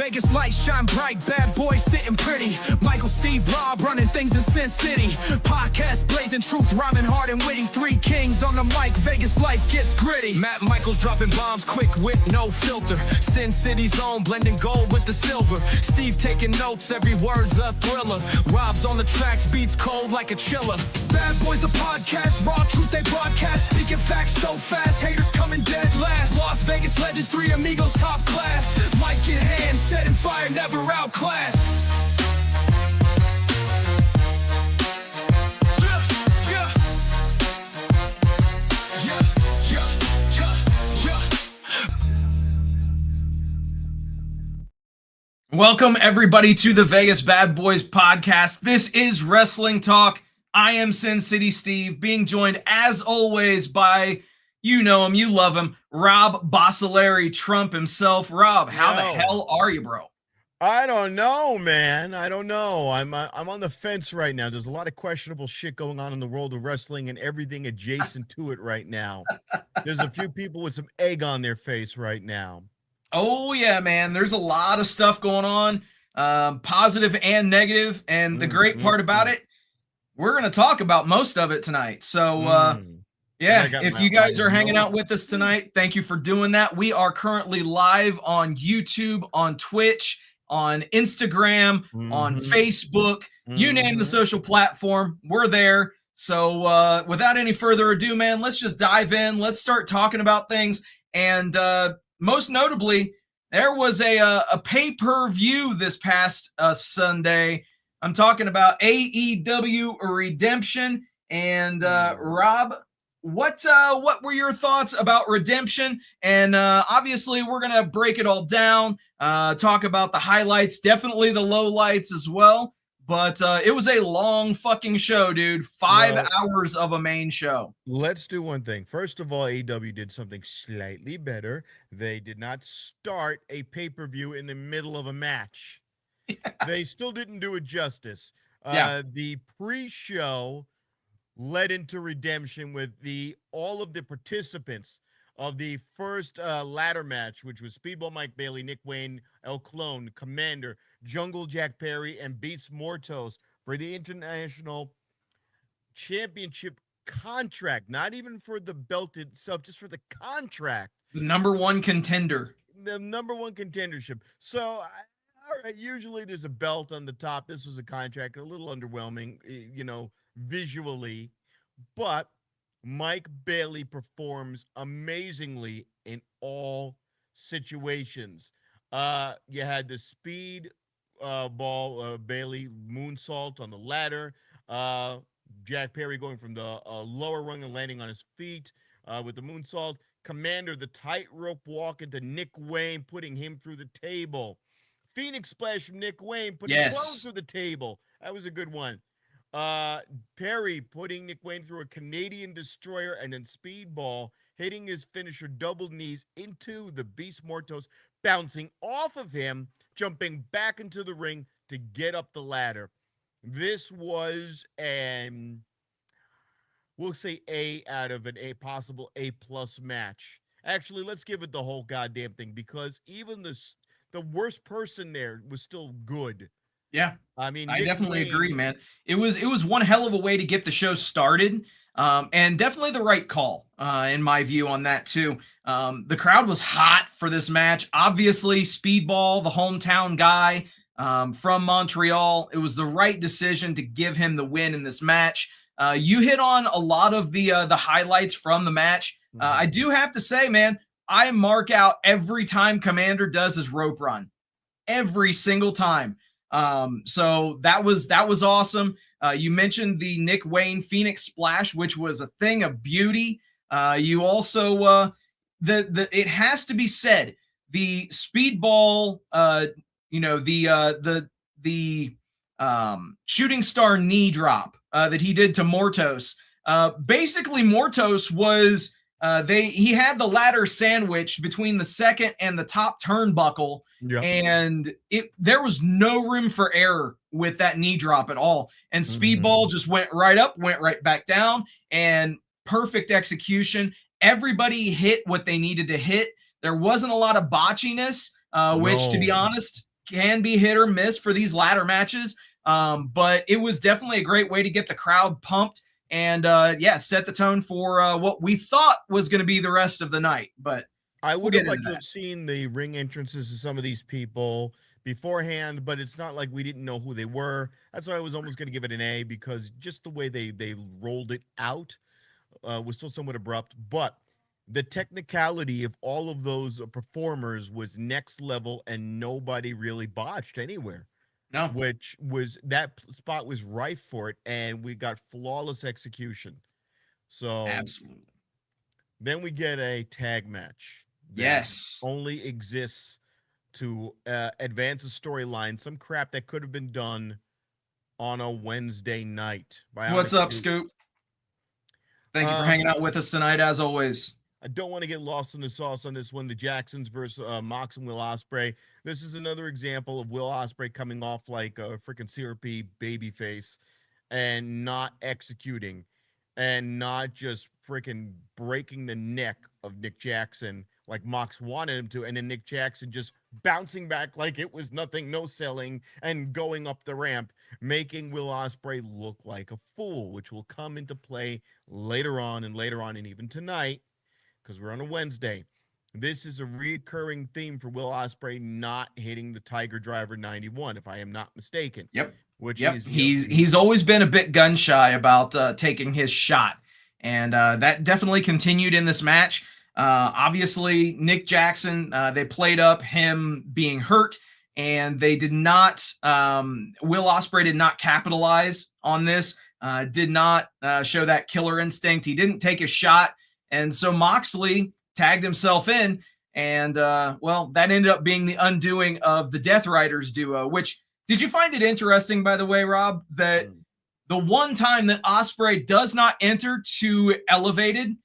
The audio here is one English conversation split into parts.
Vegas lights shine bright, bad boys sitting pretty. Michael, Steve, Rob running things in Sin City. Podcast blazing truth, rhyming hard and witty. Three kings on the mic, Vegas life gets gritty. Matt Michaels dropping bombs, quick wit, no filter. Sin City's own, blending gold with the silver. Steve taking notes, every word's a thriller. Rob's on the tracks, beats cold like a chiller. Badboyz a podcast, raw truth they broadcast. Speaking facts so fast, haters coming dead last. Las Vegas legends, three amigos top class. Mic in hand, setting fire, never outclassed. Welcome everybody to the Vegas Badboyz podcast. This is Wrestling Talk. I am Sin City Steve, being joined as always by, you know him, you love him, Rob Bossolari Trump himself. Rob, how the hell are you, bro? I don't know, man. I don't know. I'm on the fence right now. There's a lot of questionable shit going on in the world of wrestling and everything adjacent to it right now. There's a few people with some egg on their face right now. Oh, yeah, man. There's a lot of stuff going on, positive and negative. And the great part about it, we're going to talk about most of it tonight. So, yeah, if you guys are hanging out with us tonight, thank you for doing that. We are currently live on YouTube, on Twitch, on Instagram, on Facebook. You name the social platform, we're there. So without any further ado, man, let's just dive in. Let's start talking about things. And most notably, there was a pay-per-view this past Sunday. I'm talking about AEW Redemption. And Rob, what were your thoughts about Redemption? And obviously, we're going to break it all down, talk about the highlights, definitely the lowlights as well. But it was a long fucking show, dude. 5 hours of a main show. Let's do one thing. First of all, AEW did something slightly better. They did not start a pay-per-view in the middle of a match. They still didn't do it justice. The pre-show led into Redemption with all of the participants of the first ladder match, which was Speedball Mike Bailey, Nick Wayne, El Clone, Commander, Jungle Jack Perry, and Beats Mortos for the International Championship contract. Not even for the belt itself, just for the contract. The number one contender. The number one contendership. So, all right, usually there's a belt on the top. This was a contract, a little underwhelming, visually, but Mike Bailey performs amazingly in all situations. You had the speed ball, Bailey moonsault on the ladder. Jack Perry going from the lower rung and landing on his feet with the moonsault. Commander, the tightrope walk into Nick Wayne, putting him through the table. Phoenix splash from Nick Wayne, putting Clone through the table. That was a good one. Perry putting Nick Wayne through a Canadian destroyer, and then speedball hitting his finisher double knees into the Beast Mortos, bouncing off of him, jumping back into the ring to get up the ladder. This was we'll say A out of a possible A+ match. Actually, let's give it the whole goddamn thing, because even the worst person there was still good. Yeah. I mean, I definitely agree, man. It was one hell of a way to get the show started. And definitely the right call, in my view, on that too. The crowd was hot for this match. Obviously, Speedball, the hometown guy from Montreal, it was the right decision to give him the win in this match. You hit on a lot of the highlights from the match. I do have to say, man, I mark out every time Commander does his rope run, every single time. So that was awesome. You mentioned the Nick Wayne Phoenix splash, which was a thing of beauty. You also it has to be said, the speedball, the shooting star knee drop that he did to Mortos. Basically, Mortos was he had the ladder sandwich between the second and the top turnbuckle, and there was no room for error with that knee drop at all. And Speedball just went right up, went right back down, and perfect execution. Everybody hit what they needed to hit. There wasn't a lot of botchiness, which, to be honest, can be hit or miss for these ladder matches. But it was definitely a great way to get the crowd pumped and set the tone for what we thought was going to be the rest of the night. But I would have liked to have seen the ring entrances of some of these people beforehand, but it's not like we didn't know who they were. That's why I was almost going to give it an A, because just the way they rolled it out was still somewhat abrupt. But the technicality of all of those performers was next level, and nobody really botched anywhere. No, which was, that spot was rife for it, and we got flawless execution. So absolutely. Then we get a tag match. Yes. Only exists to advance a storyline, some crap that could have been done on a Wednesday night. What's up, Scoop? Thank you for hanging out with us tonight, as always. I don't want to get lost in the sauce on this one. The Jacksons versus Mox and Will Ospreay. This is another example of Will Ospreay coming off like a freaking syrupy babyface and not executing, and not just freaking breaking the neck of Nick Jackson like Mox wanted him to, and then Nick Jackson just bouncing back like it was nothing, no selling, and going up the ramp, making Will Ospreay look like a fool, which will come into play later on, and even tonight, because we're on a Wednesday. This is a recurring theme for Will Ospreay not hitting the Tiger Driver 91, if I am not mistaken. Yep. Which yep. is he's always been a bit gun shy about taking his shot, and that definitely continued in this match. Obviously, Nick Jackson, they played up him being hurt, and they did not. Will Ospreay did not capitalize on this. Did not show that killer instinct. He didn't take a shot. And so Moxley tagged himself in, and, that ended up being the undoing of the Death Riders duo, which, did you find it interesting, by the way, Rob, that the one time that Ospreay does not enter to Elevated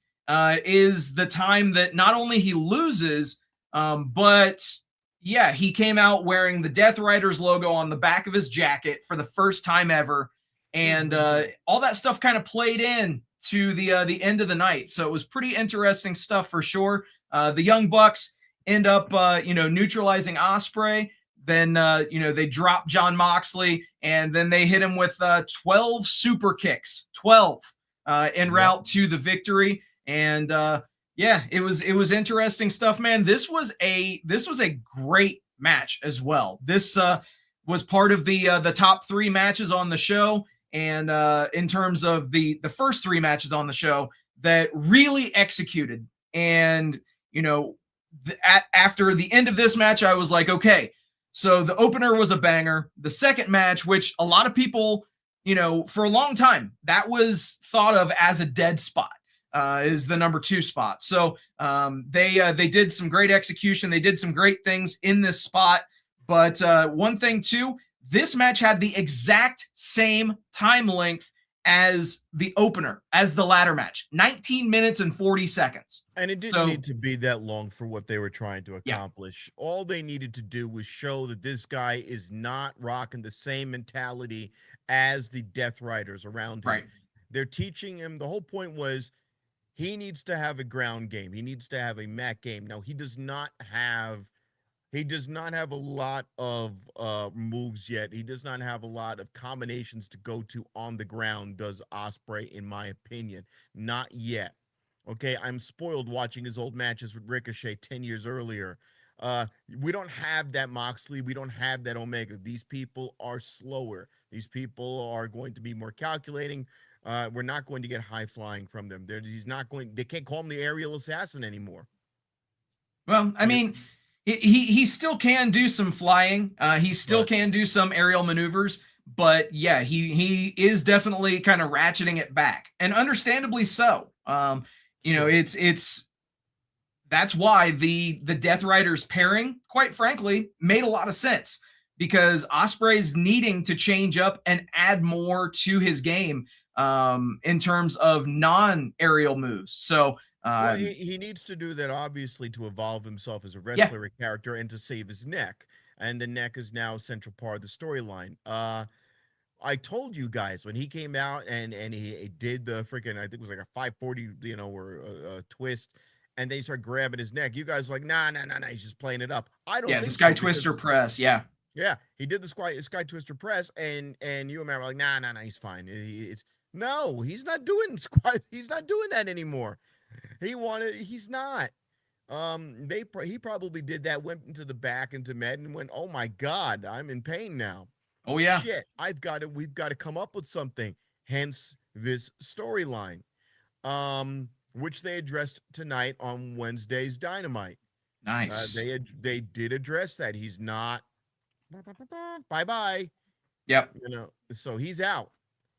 is the time that not only he loses, but, he came out wearing the Death Riders logo on the back of his jacket for the first time ever, and all that stuff kind of played in to the end of the night. So it was pretty interesting stuff for sure. The Young Bucks end up, neutralizing Ospreay. Then, they drop Jon Moxley, and then they hit him with 12 super kicks, 12 en route to the victory. And it was interesting stuff, man. This was a great match as well. This was part of the top 3 matches on the show, and in terms of the first 3 matches on the show that really executed. And after the end of this match, I was like, okay, so the opener was a banger. The second match, which a lot of people, for a long time, that was thought of as a dead spot, is the number 2 spot. So they did some great execution. They did some great things in this spot. But one thing too, this match had the exact same time length as the opener, as the ladder match, 19 minutes and 40 seconds. And it didn't need to be that long for what they were trying to accomplish. Yeah. All they needed to do was show that this guy is not rocking the same mentality as the Death Riders around him. Right. They're teaching him. The whole point was he needs to have a ground game. He needs to have a mat game. Now, he does not have a lot of moves yet. He does not have a lot of combinations to go to on the ground, does Ospreay, in my opinion. Not yet. Okay, I'm spoiled watching his old matches with Ricochet 10 years earlier. We don't have that Moxley. We don't have that Omega. These people are slower. These people are going to be more calculating. We're not going to get high flying from them. They can't call him the aerial assassin anymore. Well, I mean, he still can do some flying. He still can do some aerial maneuvers, but yeah, he is definitely kind of ratcheting it back, and understandably so. It's that's why the Death Riders pairing, quite frankly, made a lot of sense, because Ospreay's needing to change up and add more to his game in terms of non-aerial moves. So he needs to do that, obviously, to evolve himself as a wrestler, a character, and to save his neck. And the neck is now a central part of the storyline. I told you guys when he came out and he did the freaking, I think it was like a 540, or a twist, and they start grabbing his neck. You guys were like, nah, he's just playing it up. I don't. Yeah, think the Sky so, Twister press. Yeah, he did the Sky Twister press, and you and Matt were like, nah, he's fine. No, he's not doing He's not doing that anymore. He's not. He probably did that, went into the back into Med and went, oh my God, I'm in pain now. Oh yeah. Shit, we've got to come up with something. Hence this storyline, which they addressed tonight on Wednesday's Dynamite. Nice. They did address that. He's not bye-bye. Yep. So he's out.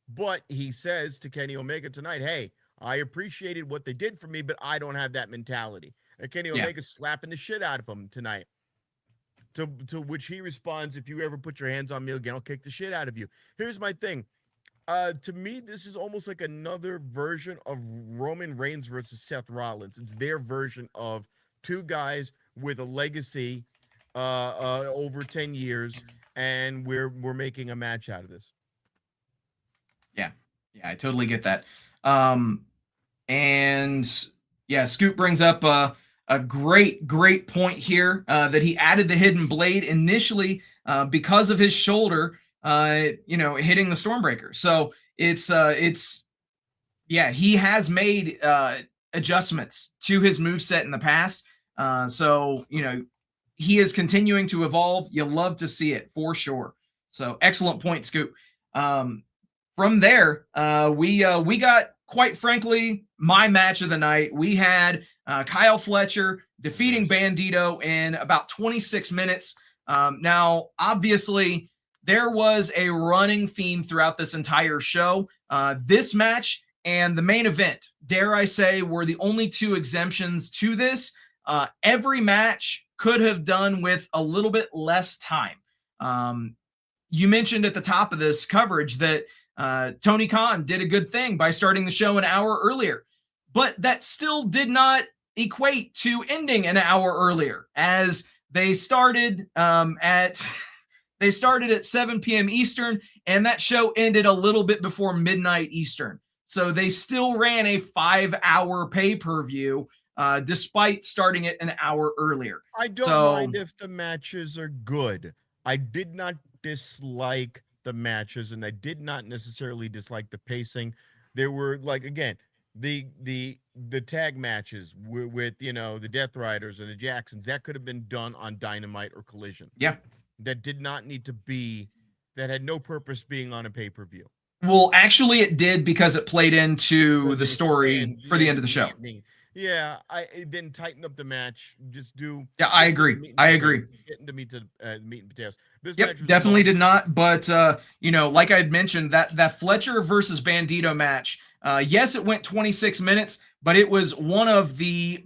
But he says to Kenny Omega tonight, hey, I appreciated what they did for me, but I don't have that mentality. And Kenny Omega's slapping the shit out of him tonight. To which he responds, if you ever put your hands on me again, I'll kick the shit out of you. Here's my thing. To me, this is almost like another version of Roman Reigns versus Seth Rollins. It's their version of two guys with a legacy over 10 years, and we're making a match out of this. Yeah, I totally get that. And yeah, Scoot brings up a great point here, that he added the hidden blade initially because of his shoulder, hitting the Stormbreaker. So it's he has made adjustments to his moveset in the past. So he is continuing to evolve. You love to see it for sure. So excellent point, Scoot. From there, we got, quite frankly, my match of the night. We had Kyle Fletcher defeating Bandito in about 26 minutes. Now, obviously, there was a running theme throughout this entire show. This match and the main event, dare I say, were the only two exemptions to this. Every match could have done with a little bit less time. You mentioned at the top of this coverage that Tony Khan did a good thing by starting the show an hour earlier, but that still did not equate to ending an hour earlier, as they started at 7 p.m. Eastern, and that show ended a little bit before midnight Eastern. So they still ran a 5-hour pay-per-view despite starting it an hour earlier. I don't mind if the matches are good. I did not dislike the matches, and I did not necessarily dislike the pacing. There were, like, again, the tag matches with the Death Riders and the Jacksons, that could have been done on Dynamite or Collision. Yeah. That did not need to be, that had no purpose being on a pay-per-view. Well, actually it did, because it played into the story for the end of the show. Yeah, it didn't tighten up the match. Just do. Yeah, I agree. Getting to meet and potatoes. This Yep, match was definitely did not. But like I had mentioned, that Fletcher versus Bandito match. Yes, it went 26 minutes, but it was one of the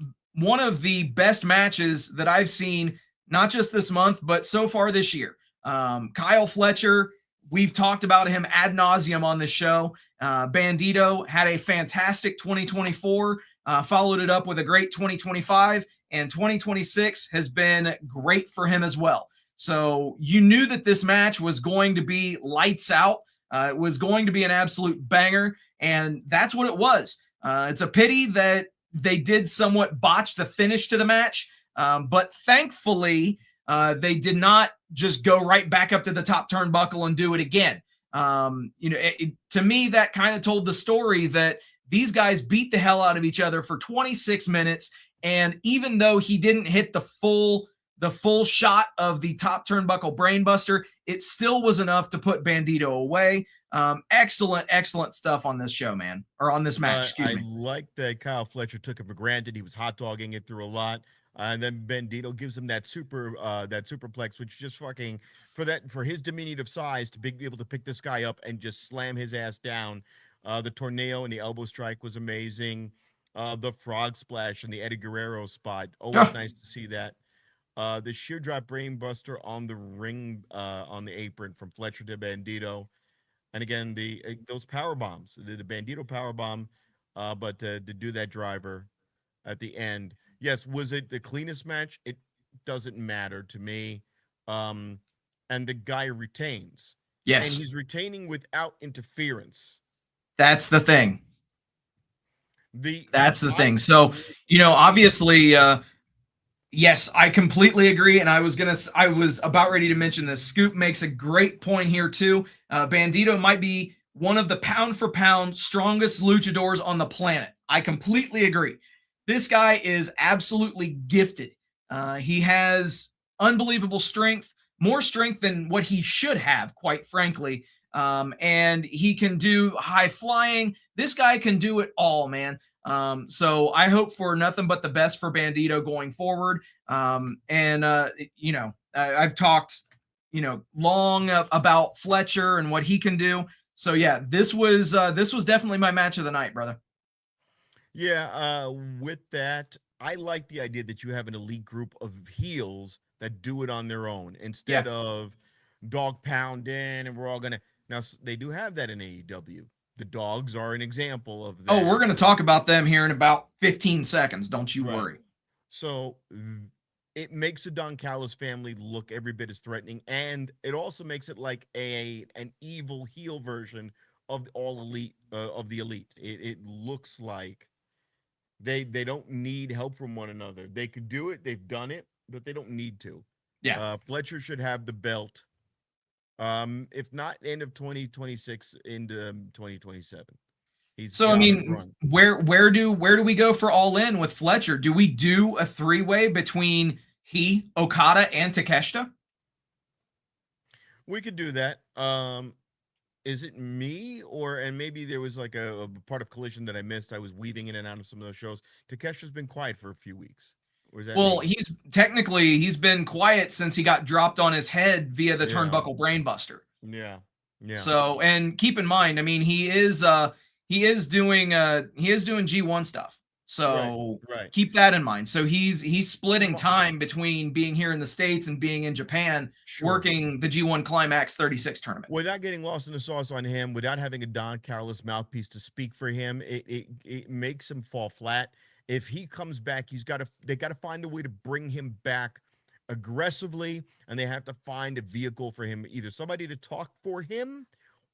best matches that I've seen, not just this month, but so far this year. Kyle Fletcher, we've talked about him ad nauseum on this show. Bandito had a fantastic 2024. Followed it up with a great 2025, and 2026 has been great for him as well. So you knew that this match was going to be lights out. It was going to be an absolute banger, and that's what it was. It's a pity that they did somewhat botch the finish to the match, but thankfully they did not just go right back up to the top turnbuckle and do it again. To me, that kind of told the story that these guys beat the hell out of each other for 26 minutes. And even though he didn't hit the full shot of the top turnbuckle brainbuster, it still was enough to put Bandito away. Excellent stuff on this show, man. Or on this match, excuse me. I like that Kyle Fletcher took it for granted. He was hot dogging it through a lot. And then Bandito gives him that superplex, which just fucking, for his diminutive size, to be able to pick this guy up and just slam his ass down. The tornado and the elbow strike was amazing. The frog splash and the Eddie Guerrero spot, always nice to see that. The sheer drop brainbuster on the ring, on the apron from Fletcher to Bandito, and again those power bombs, the Bandito power bomb, but to do that driver at the end. Yes, was it the cleanest match? It doesn't matter to me. And the guy retains. Yes, and he's retaining without interference. That's the thing. That's the thing. So, obviously, yes, I completely agree. And I was about ready to mention this. Scoop makes a great point here too. Bandito might be one of the pound for pound strongest luchadors on the planet. I completely agree. This guy is absolutely gifted. He has unbelievable strength, more strength than what he should have, quite frankly. And he can do high flying. This guy can do it all, man. So I hope for nothing but the best for Bandito going forward. I've talked, long about Fletcher and what he can do. So yeah, this was definitely my match of the night, brother. Yeah. With that, I like the idea that you have an elite group of heels that do it on their own instead of dog pounding and we're all gonna. Now, they do have that in AEW. The dogs are an example of that. Oh, we're going to talk about them here in about 15 seconds. Don't you worry. So it makes the Don Callis family look every bit as threatening, and it also makes it like an evil heel version of all elite, of the elite. It looks like they don't need help from one another. They could do it. They've done it, but they don't need to. Yeah. Fletcher should have the belt. If not end of 2026 into 2027. Where do we go for All In with Fletcher? Do we do a three-way between he, Okada, and Takeshita? We could do that. Is it me and maybe there was like a part of Collision that I missed? I was weaving in and out of some of those shows. Takeshita's been quiet for a few weeks. Well, he's been quiet since he got dropped on his head via the turnbuckle brainbuster. Yeah. So, and keep in mind, I mean, he is doing G1 stuff. So keep that in mind. So he's splitting time between being here in the States and being in Japan, working the G1 Climax 36 tournament. Without getting lost in the sauce on him, without having a Don Callis mouthpiece to speak for him, it makes him fall flat. If he comes back, they got to find a way to bring him back aggressively, and they have to find a vehicle for him, either somebody to talk for him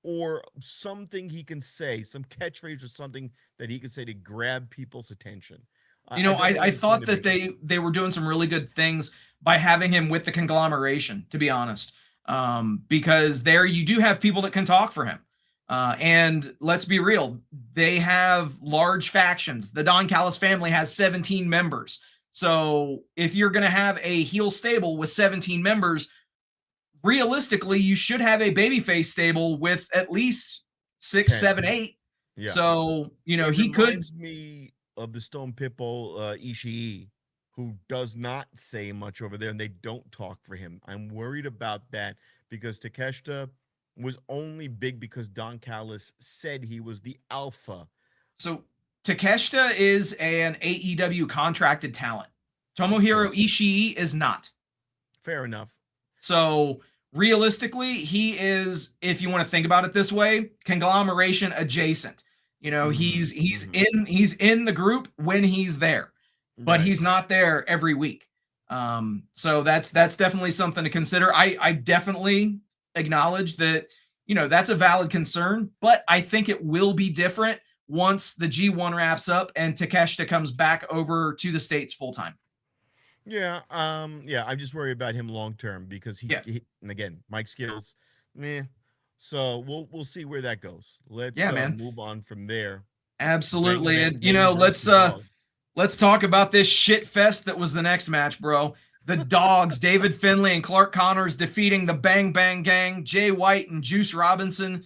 or something he can say, some catchphrase or something that he can say to grab people's attention. I thought that they were doing some really good things by having him with the conglomeration, to be honest, because there you do have people that can talk for him. And let's be real, they have large factions. The Don Callis family has 17 members. So if you're going to have a heel stable with 17 members, realistically, you should have a babyface stable with at least 6, 10. 7, 8. Yeah. So, you know, it he could. reminds me of the Stone Pitbull Ishii, who does not say much over there, and they don't talk for him. I'm worried about that because Takeshita was only big because Don Callis said he was the alpha. So Takeshita is an AEW contracted talent. Tomohiro Ishii is not. Fair enough. So realistically, he is, if you want to think about it this way, conglomeration adjacent. You know, he's in the group when he's there, but he's not there every week. So that's definitely something to consider. I definitely acknowledge that, you know, that's a valid concern, but I think it will be different once the G1 wraps up and Takeshita comes back over to the States full time. Yeah, I just worry about him long term because he and again, Mike Skills, meh. So we'll see where that goes. Let's move on from there. Absolutely. And you know, let's talk about this shit fest that was the next match, bro. The Dogs, David Finlay and Clark Connors defeating the Bang Bang Gang, Jay White and Juice Robinson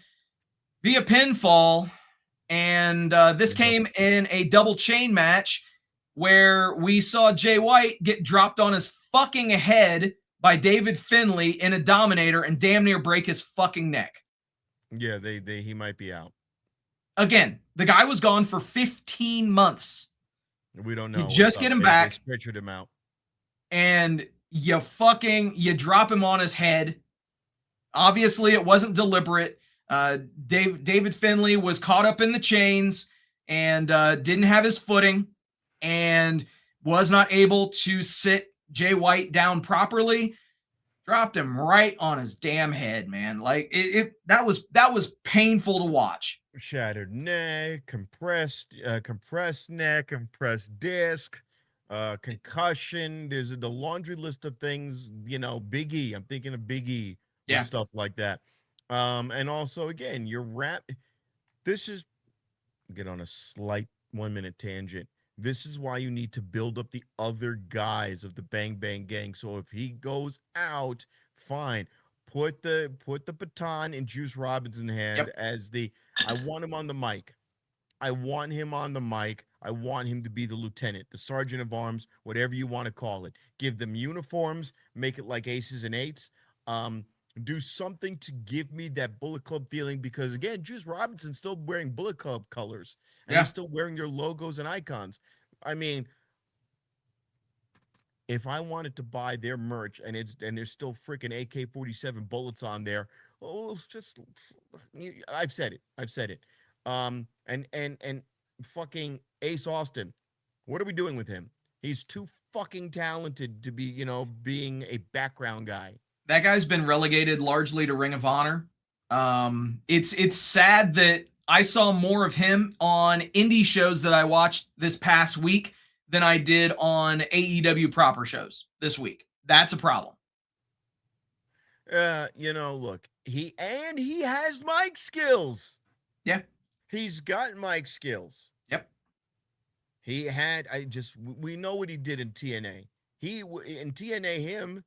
via pinfall. And this came in a double chain match where we saw Jay White get dropped on his fucking head by David Finlay in a Dominator and damn near break his fucking neck. Yeah, he might be out. Again, the guy was gone for 15 months. We don't know. You just get him back. They stretchered him out. And you drop him on his head. Obviously, it wasn't deliberate. David Finlay was caught up in the chains and didn't have his footing and was not able to sit Jay White down properly. Dropped him right on his damn head, man. Like that was painful to watch. Shattered neck, compressed neck, compressed disc. Concussion. There's the laundry list of things, you know, Big E. I'm thinking of Big E and stuff like that. And also, again, this is, get on a slight 1 minute tangent. This is why you need to build up the other guys of the Bang Bang Gang. So if he goes out, fine. Put the baton in Juice Robinson's hand as I want him on the mic. I want him to be the lieutenant, the sergeant of arms, whatever you want to call it. Give them uniforms, make it like aces and eights. Do something to give me that Bullet Club feeling because, again, Juice Robinson's still wearing Bullet Club colors. And he's still wearing their logos and icons. I mean, if I wanted to buy their merch and there's still freaking AK-47 bullets on there, I've said it. And fucking Ace Austin, what are we doing with him? He's too fucking talented to be, you know, being a background guy. That guy's been relegated largely to Ring of Honor. It's sad that I saw more of him on indie shows that I watched this past week than I did on AEW proper shows this week. That's a problem. You know, look, he has mic skills. Yeah. He's got mic skills. Yep. We know what he did in TNA. In TNA,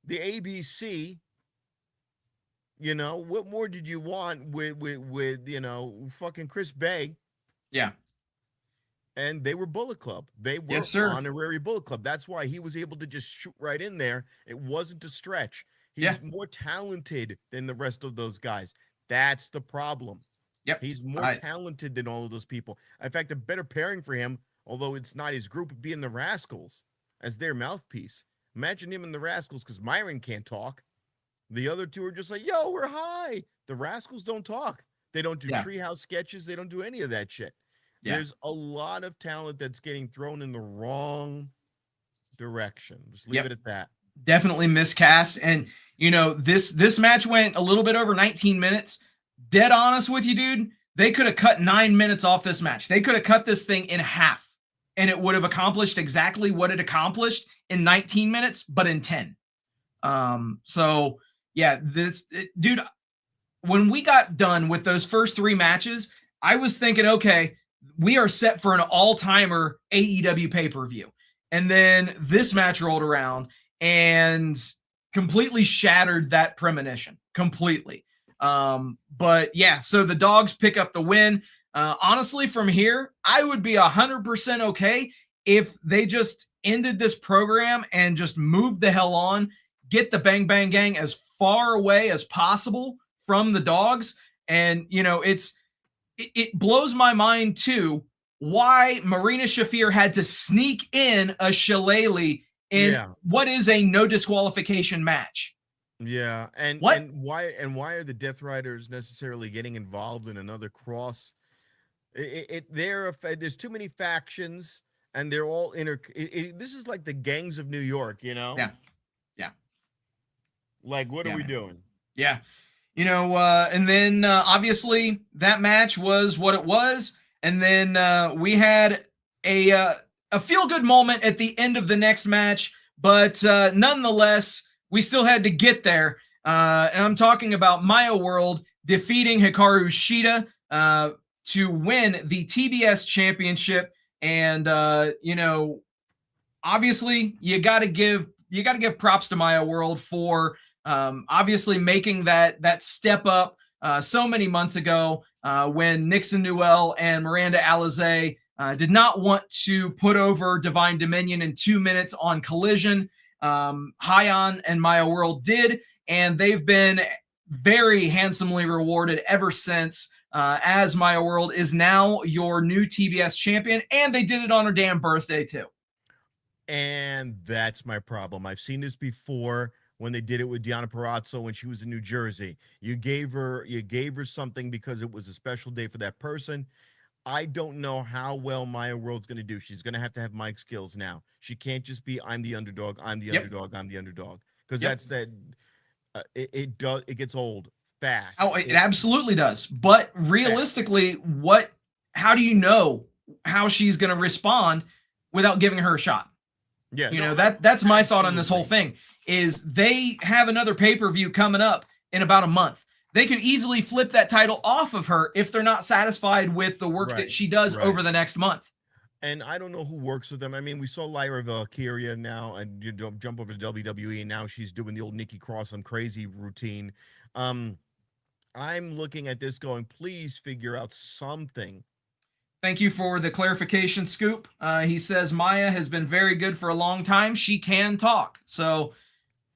the ABC, you know, what more did you want with you know, fucking Chris Bay? Yeah. And they were Bullet Club. They were honorary Bullet Club. That's why he was able to just shoot right in there. It wasn't a stretch. He's more talented than the rest of those guys. That's the problem. Yep. He's more talented than all of those people. In fact, a better pairing for him, although it's not his group, would be in the Rascals as their mouthpiece. Imagine him in the Rascals because Myron can't talk. The other two are just like, yo, we're high. The Rascals don't talk. They don't do treehouse sketches. They don't do any of that shit. Yeah. There's a lot of talent that's getting thrown in the wrong direction. Just leave it at that. Definitely miscast. And, you know, this match went a little bit over 19 minutes. Dead honest with you, dude. They could have cut 9 minutes off this match. They could have cut this thing in half. And it would have accomplished exactly what it accomplished in 19 minutes, but in 10. So, yeah, dude, when we got done with those first 3 matches, I was thinking, okay, we are set for an all-timer AEW pay-per-view. And then this match rolled around and completely shattered that premonition completely. But yeah, so the Dogs pick up the win. Honestly, from here, I would be 100% okay if they just ended this program and just moved the hell on, get the Bang Bang Gang as far away as possible from the Dogs. And, you know, it blows my mind too why Marina Shafir had to sneak in a shillelagh in what is a no disqualification match. Yeah, and why are the Death Riders necessarily getting involved in another cross? There's too many factions, and they're all this is like the gangs of New York, you know? Yeah. Like, what are we doing? Yeah. You know, and then obviously that match was what it was. And then we had a feel-good moment at the end of the next match. But nonetheless, we still had to get there. And I'm talking about Maya World defeating Hikaru Shida to win the TBS championship. And, you know, obviously you got to give props to Maya World for obviously making that step up so many months ago when Nixon Newell and Miranda Alizé did not want to put over Divine Dominion in 2 minutes on Collision. Hyon and Maya World did, and they've been very handsomely rewarded ever since, as Maya World is now your new TBS champion, and they did it on her damn birthday too. And that's my problem. I've seen this before when they did it with Deonna Purrazzo when she was in New Jersey. You gave her something because it was a special day for that person. I don't know how well Maya World's going to do. She's going to have mic skills now. She can't just be, I'm the underdog, I'm the underdog, I'm the underdog. Because that's that, it gets old fast. Oh, it absolutely does. But realistically, how do you know how she's going to respond without giving her a shot? Yeah. You know, that's my thought on this whole thing, is they have another pay-per-view coming up in about a month. They could easily flip that title off of her if they're not satisfied with the work that she does over the next month. And I don't know who works with them. I mean, we saw Lyra Valkyria now, and you jump over to WWE, and now she's doing the old Nikki Cross on Crazy routine. I'm looking at this going, please figure out something. Thank you for the clarification, Scoop. He says Maya has been very good for a long time. She can talk. So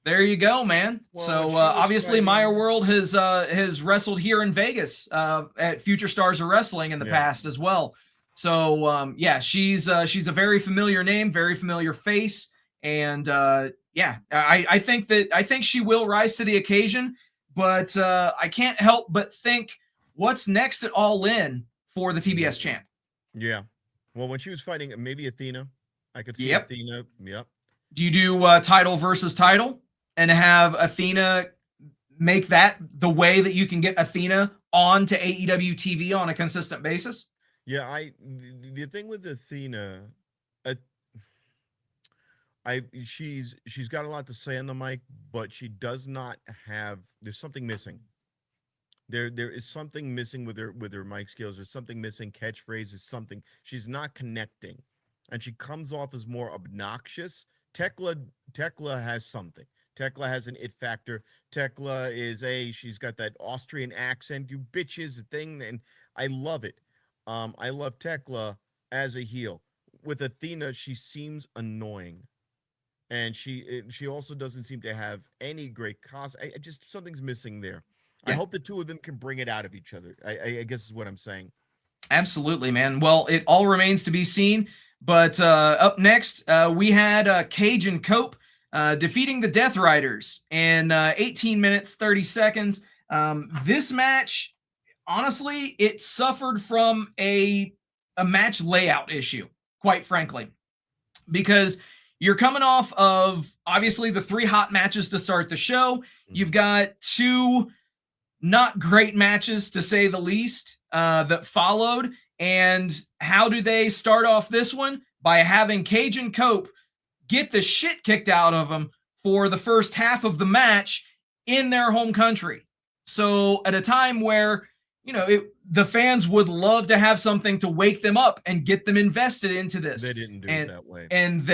there you go, man. Well, so obviously Maya World has wrestled here in Vegas at Future Stars of Wrestling in the past as well. So she's a very familiar name, very familiar face, and I think she will rise to the occasion. But I can't help but think, what's next at All In for the TBS champ? Yeah, well, when she was fighting maybe Athena, I could see Athena. Yep. Do you do title versus title and have Athena make that the way that you can get Athena on to AEW TV on a consistent basis? Yeah, the thing with Athena, she's got a lot to say on the mic, but she does not have. There's something missing. There is something missing with her mic skills. There's something missing. Catchphrases, something. She's not connecting, and she comes off as more obnoxious. Tekla has something. Tekla has an it factor. Tekla she's got that Austrian accent. You bitches thing, and I love it. I love Tekla as a heel. With Athena, she seems annoying, and she also doesn't seem to have any great cause. Just something's missing there. Yeah. I hope the two of them can bring it out of each other. I guess is what I'm saying. Absolutely, man. Well, it all remains to be seen. But up next, we had Cage and Cope defeating the Death Riders in 18 minutes, 30 seconds. This match, honestly, it suffered from a match layout issue, quite frankly, because you're coming off of, obviously, the 3 hot matches to start the show. You've got 2 not great matches, to say the least, that followed. And how do they start off this one? By having Cage and Cope get the shit kicked out of them for the first half of the match in their home country. So at a time where, the fans would love to have something to wake them up and get them invested into this. They didn't do it that way. And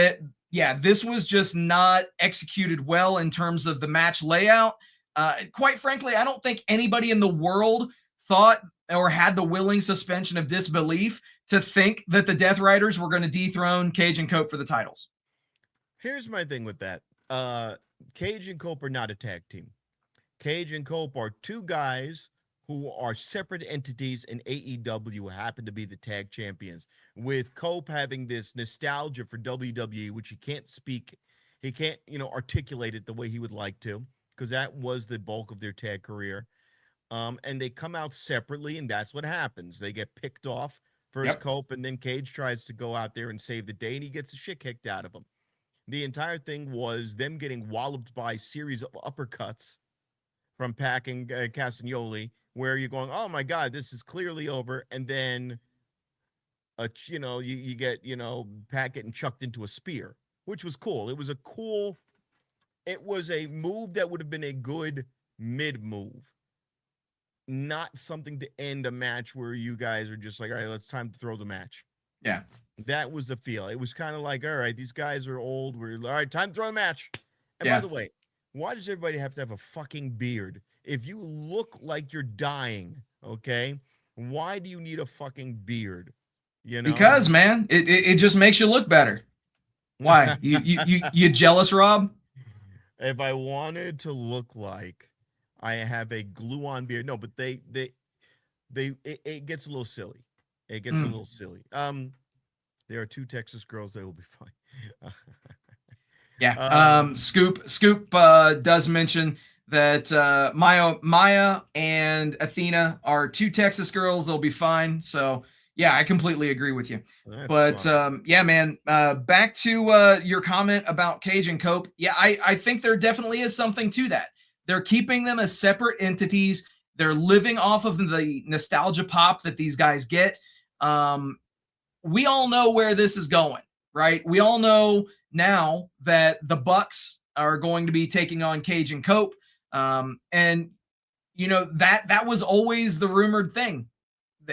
this was just not executed well in terms of the match layout. Quite frankly, I don't think anybody in the world thought or had the willing suspension of disbelief to think that the Death Riders were going to dethrone Cage and Cope for the titles. Here's my thing with that. Cage and Cope are not a tag team. Cage and Cope are two guys who are separate entities in AEW who happen to be the tag champions. With Cope having this nostalgia for WWE, which he can't speak, he can't, articulate it the way he would like to, because that was the bulk of their tag career. And they come out separately, and that's what happens. They get picked off. First Cope, and then Cage tries to go out there and save the day, and he gets the shit kicked out of him. The entire thing was them getting walloped by a series of uppercuts from Pac and Castagnoli, where you're going, oh my God, this is clearly over. And then, you get, Pac getting chucked into a spear, which was cool. It was a move that would have been a good mid move, not something to end a match where you guys are just like, all right, it's time to throw the match. Yeah. That was the feel. It was kind of like, all right, these guys are old. We're all right, time to throw a match. And by the way, why does everybody have to have a fucking beard? If you look like you're dying, okay, why do you need a fucking beard? Because, man, it just makes you look better. Why? you jealous, Rob? If I wanted to look like I have a glue-on beard, no, but it gets a little silly. It gets a little silly. There are two Texas girls that will be fine. Scoop does mention that Maya and Athena are two Texas girls. They'll be fine. So yeah, I completely agree with you. That's man, back to your comment about Cage and Cope. Yeah, I think there definitely is something to that. They're keeping them as separate entities. They're living off of the nostalgia pop that these guys get. We all know where this is going, right? We all know now that the Bucks are going to be taking on Cage and Cope. And that was always the rumored thing.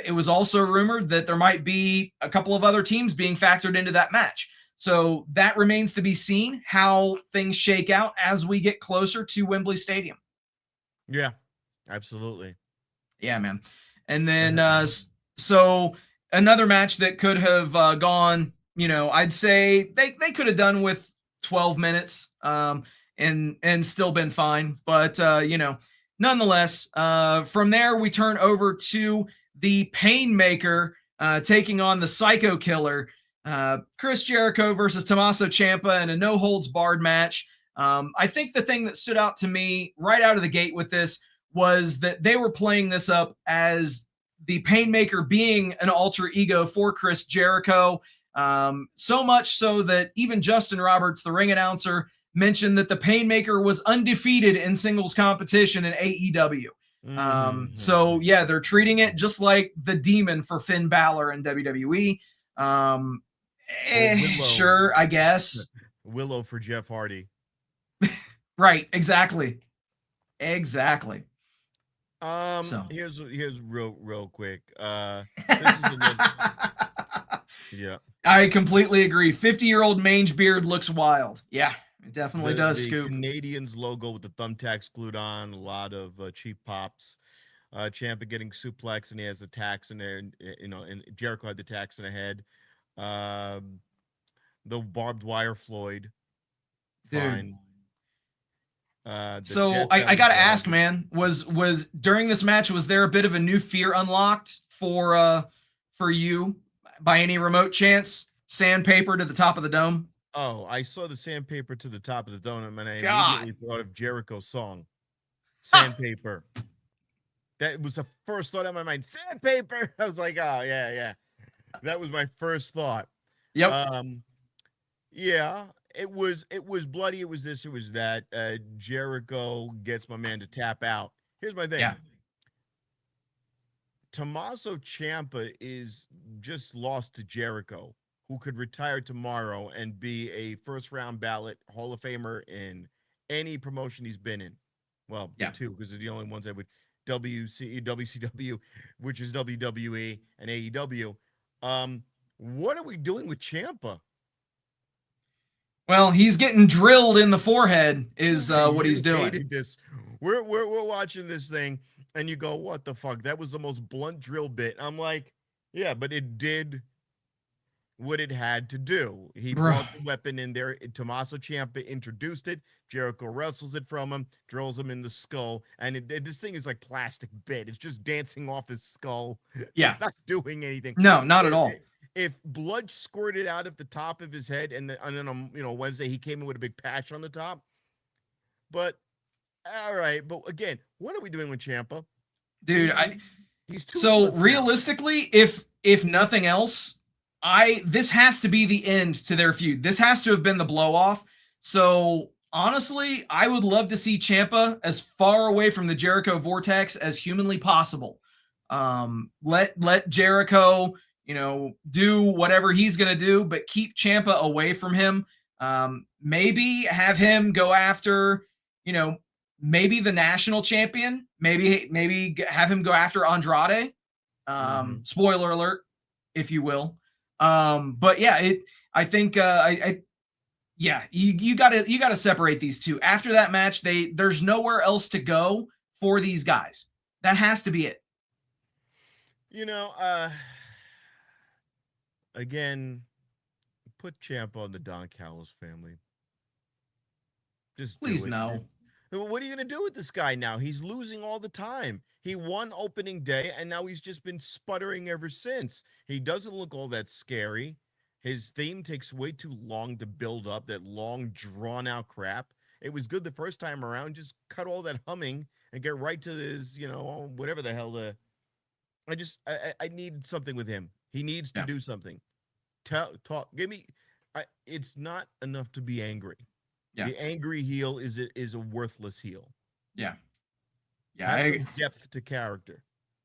It was also rumored that there might be a couple of other teams being factored into that match. So that remains to be seen how things shake out as we get closer to Wembley Stadium. Yeah, absolutely. Yeah, man. And then, so another match that could have gone, I'd say they could have done with 12 minutes and still been fine. But, nonetheless, from there, we turn over to the Painmaker taking on the Psycho Killer. Chris Jericho versus Tommaso Ciampa in a no-holds-barred match. I think the thing that stood out to me right out of the gate with this was that they were playing this up as the Painmaker being an alter ego for Chris Jericho. So much so that even Justin Roberts, the ring announcer, mentioned that the Painmaker was undefeated in singles competition in AEW. So yeah, they're treating it just like the Demon for Finn Balor in WWE. Sure, I guess. Willow for Jeff Hardy. Right, exactly. Here's real quick. This is yeah. I completely agree. 50-year-old mange beard looks wild. Yeah, it definitely does, the Scoop. Canadians logo with the thumbtacks glued on, a lot of cheap pops. Ciampa getting suplex, and he has the tacks in there, and Jericho had the tacks in the head. The barbed wire Floyd. Fine. So I gotta ask, man, was during this match, was there a bit of a new fear unlocked for you by any remote chance? Sandpaper to the top of the dome? Oh, I saw the sandpaper to the top of the dome, and I immediately thought of Jericho's song, Sandpaper. That was the first thought in my mind. Sandpaper. I was like, oh yeah. That was my first thought. Yep. Yeah. It was bloody. It was this. It was that. Jericho gets my man to tap out. Here's my thing. Yeah. Tommaso Ciampa is just lost to Jericho, who could retire tomorrow and be a first-round ballot Hall of Famer in any promotion he's been in. Well, two, because they're the only ones that would WCW, which is WWE and AEW. What are we doing with Ciampa? Well, he's getting drilled in the forehead is what he's doing. Hated this. We're watching this thing, and you go, "What the fuck?" That was the most blunt drill bit. I'm like, yeah, but it did what it had to do. He brought the weapon in there. Tommaso Ciampa introduced it. Jericho wrestles it from him, drills him in the skull, and this thing is like plastic bit. It's just dancing off his skull. Yeah, it's not doing anything. No, not at all. If blood squirted out of the top of his head, and then on Wednesday he came in with a big patch on the top, but all right. But again, what are we doing with Ciampa, dude? He's too so realistically, if nothing else, this has to be the end to their feud. This has to have been the blow off. So honestly, I would love to see Ciampa as far away from the Jericho vortex as humanly possible. Let Jericho, do whatever he's going to do, but keep Ciampa away from him. Maybe have him go after, maybe the national champion, maybe have him go after Andrade. Spoiler alert, if you will. But yeah, I think, you gotta separate these two. After that match, there's nowhere else to go for these guys. That has to be it. Again, put Ciampa on the Don Callis family. Just please no. What are you going to do with this guy now? He's losing all the time. He won opening day, and now he's just been sputtering ever since. He doesn't look all that scary. His theme takes way too long to build up, that long, drawn-out crap. It was good the first time around. Just cut all that humming and get right to his, whatever the hell. I need something with him. He needs to do something. Talk. Give me. It's not enough to be angry. Yeah. The angry heel is a worthless heel. Yeah. Have some depth to character.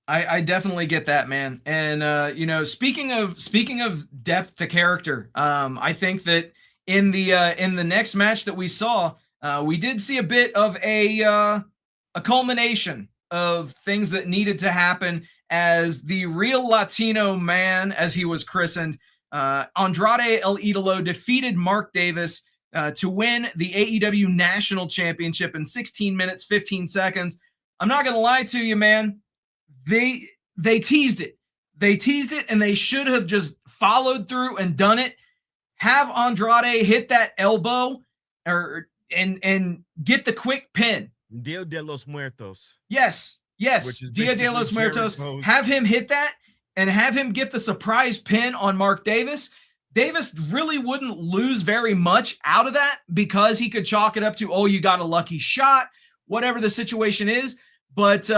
I definitely get that, man. And speaking of depth to character, I think that in the next match that we saw, we did see a bit of a culmination of things that needed to happen as the real Latino man, as he was christened. Andrade El Idolo defeated Mark Davis to win the AEW National Championship in 16 minutes, 15 seconds. I'm not going to lie to you, man. They teased it. They teased it, and they should have just followed through and done it. Have Andrade hit that elbow and get the quick pin. Dia de los Muertos. Yes. Dia de los Muertos. Jericho's. Have him hit that and have him get the surprise pin on Mark Davis. Davis really wouldn't lose very much out of that because he could chalk it up to, you got a lucky shot, whatever the situation is. But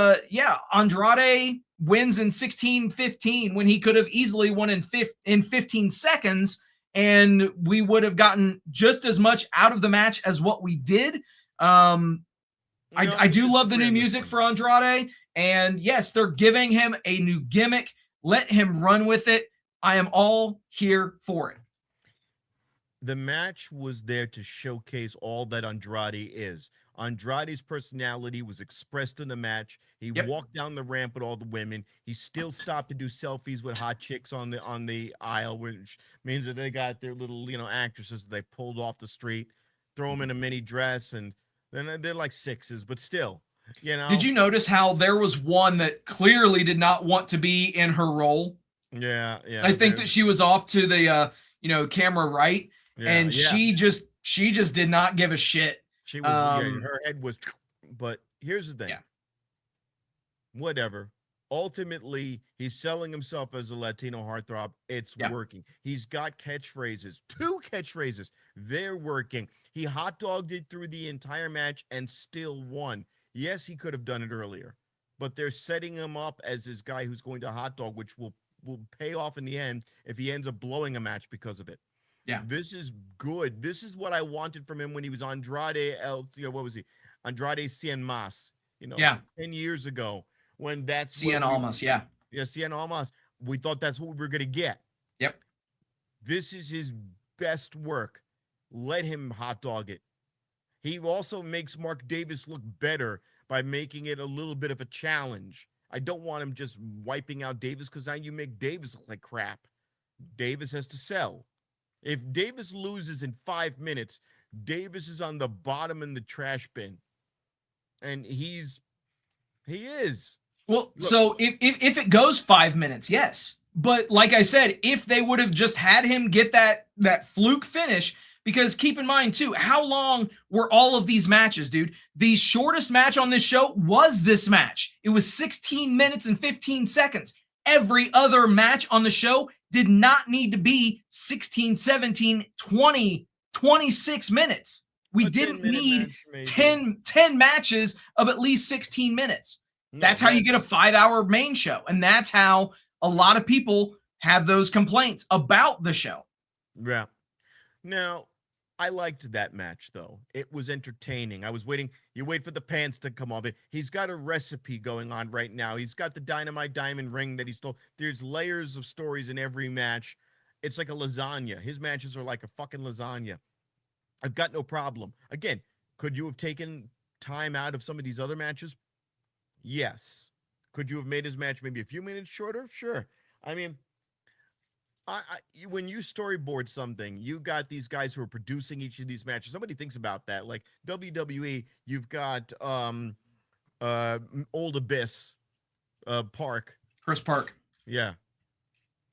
Andrade wins in 16-15 when he could have easily won in 15 seconds, and we would have gotten just as much out of the match as what we did. I do love the new music for Andrade, and yes, they're giving him a new gimmick. Let him run with it. I am all here for it. The match was there to showcase all that Andrade is. Andrade's personality was expressed in the match. He walked down the ramp with all the women. He still stopped to do selfies with hot chicks on the aisle, which means that they got their little, actresses that they pulled off the street, throw them in a mini dress, and then they're like sixes, but still, Did you notice how there was one that clearly did not want to be in her role? Yeah. I think that she was off to the camera right, and she just did not give a shit. She was her head was, but here's the thing. Yeah. Whatever. Ultimately, he's selling himself as a Latino heartthrob. It's working. He's got catchphrases, 2 catchphrases. They're working. He hot dogged it through the entire match and still won. Yes, he could have done it earlier, but they're setting him up as this guy who's going to hot dog, which will pay off in the end if he ends up blowing a match because of it. Yeah, this is good. This is what I wanted from him when he was Andrade. What was he? Andrade Cien Mas. 10 years ago when that's Cien Almas. Yeah, Cien Almas. We thought that's what we were gonna get. Yep. This is his best work. Let him hot dog it. He also makes Mark Davis look better by making it a little bit of a challenge. I don't want him just wiping out Davis, because now you make Davis look like crap. Davis has to sell. If Davis loses in 5 minutes, Davis is on the bottom in the trash bin. And he is. Well, Look, so if it goes 5 minutes, yes. But like I said, if they would have just had him get that fluke finish, because keep in mind too, how long were all of these matches, dude? The shortest match on this show was this match. It was 16 minutes and 15 seconds. Every other match on the show did not need to be 16, 17, 20, 26 minutes. We didn't need 10 matches of at least 16 minutes. That's how you get a 5-hour main show. And that's how a lot of people have those complaints about the show. Yeah. Now, I liked that match, though. It was entertaining. I was waiting. You wait for the pants to come off. He's got a recipe going on right now. He's got the Dynamite Diamond ring that he stole. There's layers of stories in every match. It's like a lasagna. His matches are like a fucking lasagna. I've got no problem. Again, could you have taken time out of some of these other matches? Yes. Could you have made his match maybe a few minutes shorter? Sure. I mean, when you storyboard something, you got these guys who are producing each of these matches. Nobody thinks about that. Like WWE, you've got Old Abyss, Park. Chris Park. Yeah.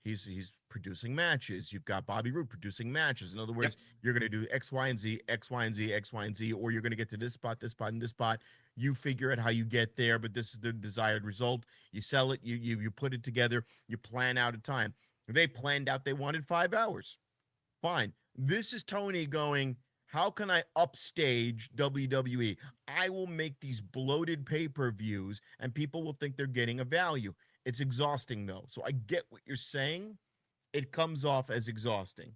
He's producing matches. You've got Bobby Roode producing matches. In other words, you're going to do X, Y, and Z, X, Y, and Z, X, Y, and Z, or you're going to get to this spot, and this spot. You figure out how you get there, but this is the desired result. You sell it, you put it together, you plan out a time. They planned out they wanted 5 hours. Fine. This is Tony going, how can I upstage WWE? I will make these bloated pay-per-views, and people will think they're getting a value. It's exhausting, though. So I get what you're saying. It comes off as exhausting.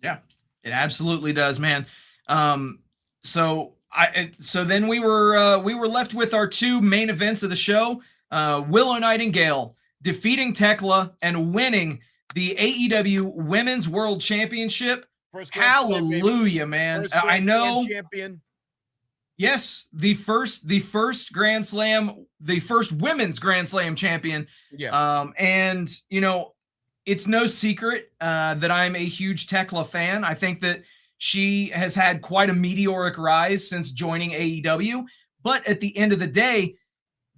Yeah, it absolutely does, man. So then we were left with our two main events of the show. Willow Nightingale defeating Tekla and winning the AEW Women's World Championship. Hallelujah, man. I know. Champion. Yes, the first Grand Slam, the first women's Grand Slam champion. Yes. And you know, it's no secret that I'm a huge Tekla fan. I think that she has had quite a meteoric rise since joining AEW. But at the end of the day,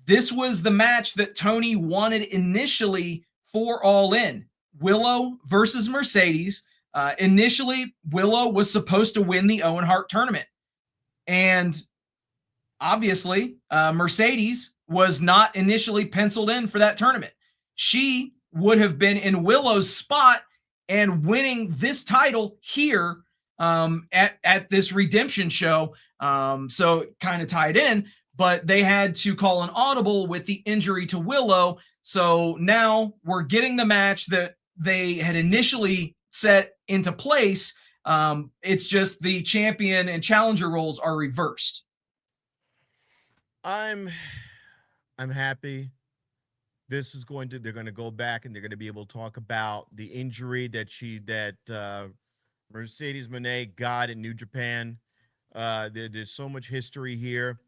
this was the match that Tony wanted initially for All In. Willow versus Mercedes. Initially, Willow was supposed to win the Owen Hart tournament. And obviously, Mercedes was not initially penciled in for that tournament. She would have been in Willow's spot and winning this title here at this Redemption show. So it kind of tied in, but they had to call an audible with the injury to Willow. So now we're getting the match that they had initially set into place. It's just the champion and challenger roles are reversed. I'm happy. This is they're going to go back and they're going to be able to talk about the injury that Mercedes Moné got in New Japan. There's so much history here.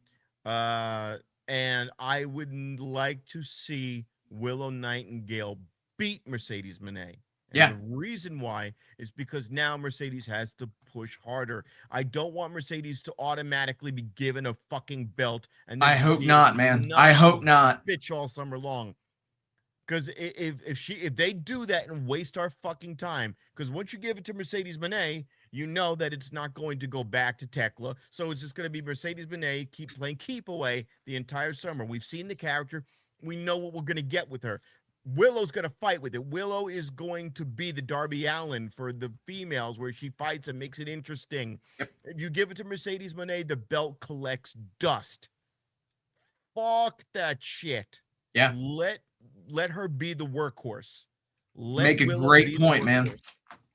And I would like to see Willow Nightingale beat Mercedes Moné. And the reason why is because now Mercedes has to push harder. I don't want Mercedes to automatically be given a fucking belt. And I hope not, man. I hope not. Bitch all summer long. Because if they do that and waste our fucking time, because once you give it to Mercedes Moné, you know that it's not going to go back to Tekla. So it's just going to be Mercedes Moné keep playing keep away the entire summer. We've seen the character. We know what we're going to get with her. Willow's going to fight with it. Willow is going to be the Darby Allin for the females, where she fights and makes it interesting. Yep. If you give it to Mercedes Moné, the belt collects dust. Fuck that shit. Yeah. Let her be the workhorse. Make a great point, man.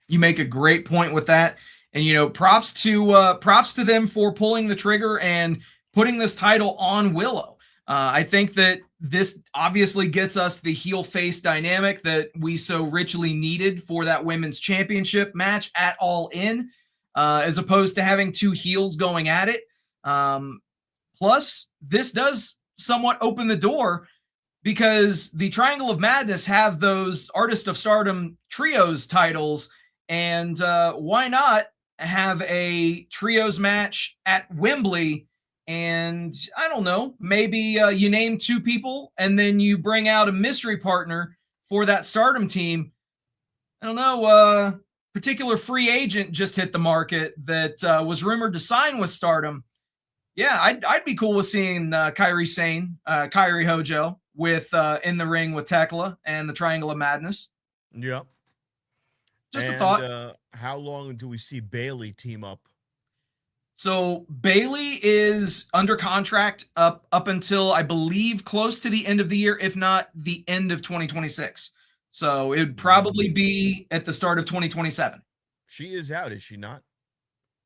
You make a great point with that. And, you know, props to them for pulling the trigger and putting this title on Willow. I think that this obviously gets us the heel face dynamic that we so richly needed for that women's championship match at All In, as opposed to having two heels going at it. Plus, this does somewhat open the door, because the Triangle of Madness have those Artist of Stardom trios titles, and why not have a trios match at Wembley? And I don't know, maybe you name 2 people and then you bring out a mystery partner for that Stardom team. I don't know, particular free agent just hit the market that was rumored to sign with Stardom. Yeah, I'd be cool with seeing Kairi Sane, Kairi Hojo with in the ring with Tekla and the Triangle of Madness. Yep. Just a thought. How long do we see Bayley team up? So Bayley is under contract up until, I believe, close to the end of the year, if not the end of 2026. So it would probably be at the start of 2027. She is out, is she not?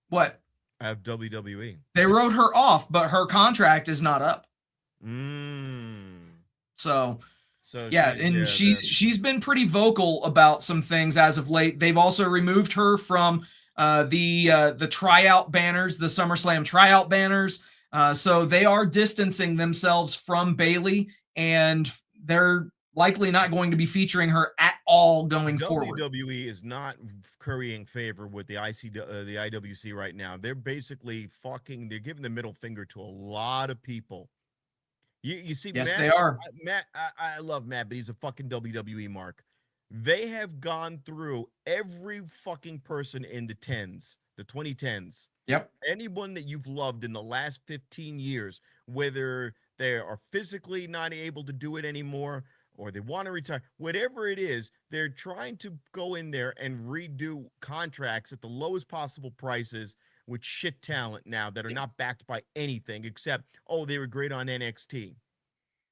What? Of WWE. They wrote her off, but her contract is not up. So yeah, and she's been pretty vocal about some things as of late. They've also removed her from the tryout banners, the SummerSlam tryout banners. So they are distancing themselves from Bayley, and they're likely not going to be featuring her at all going forward. WWE is not currying favor with the the IWC right now. They're basically they're giving the middle finger to a lot of people. You see, yes, Matt, they are. Matt, I love Matt, but he's a fucking WWE mark. They have gone through every fucking person in the 2010s. Yep. Anyone that you've loved in the last 15 years, whether they are physically not able to do it anymore or they want to retire, whatever it is, they're trying to go in there and redo contracts at the lowest possible prices with shit talent now that are not backed by anything except, oh, they were great on NXT.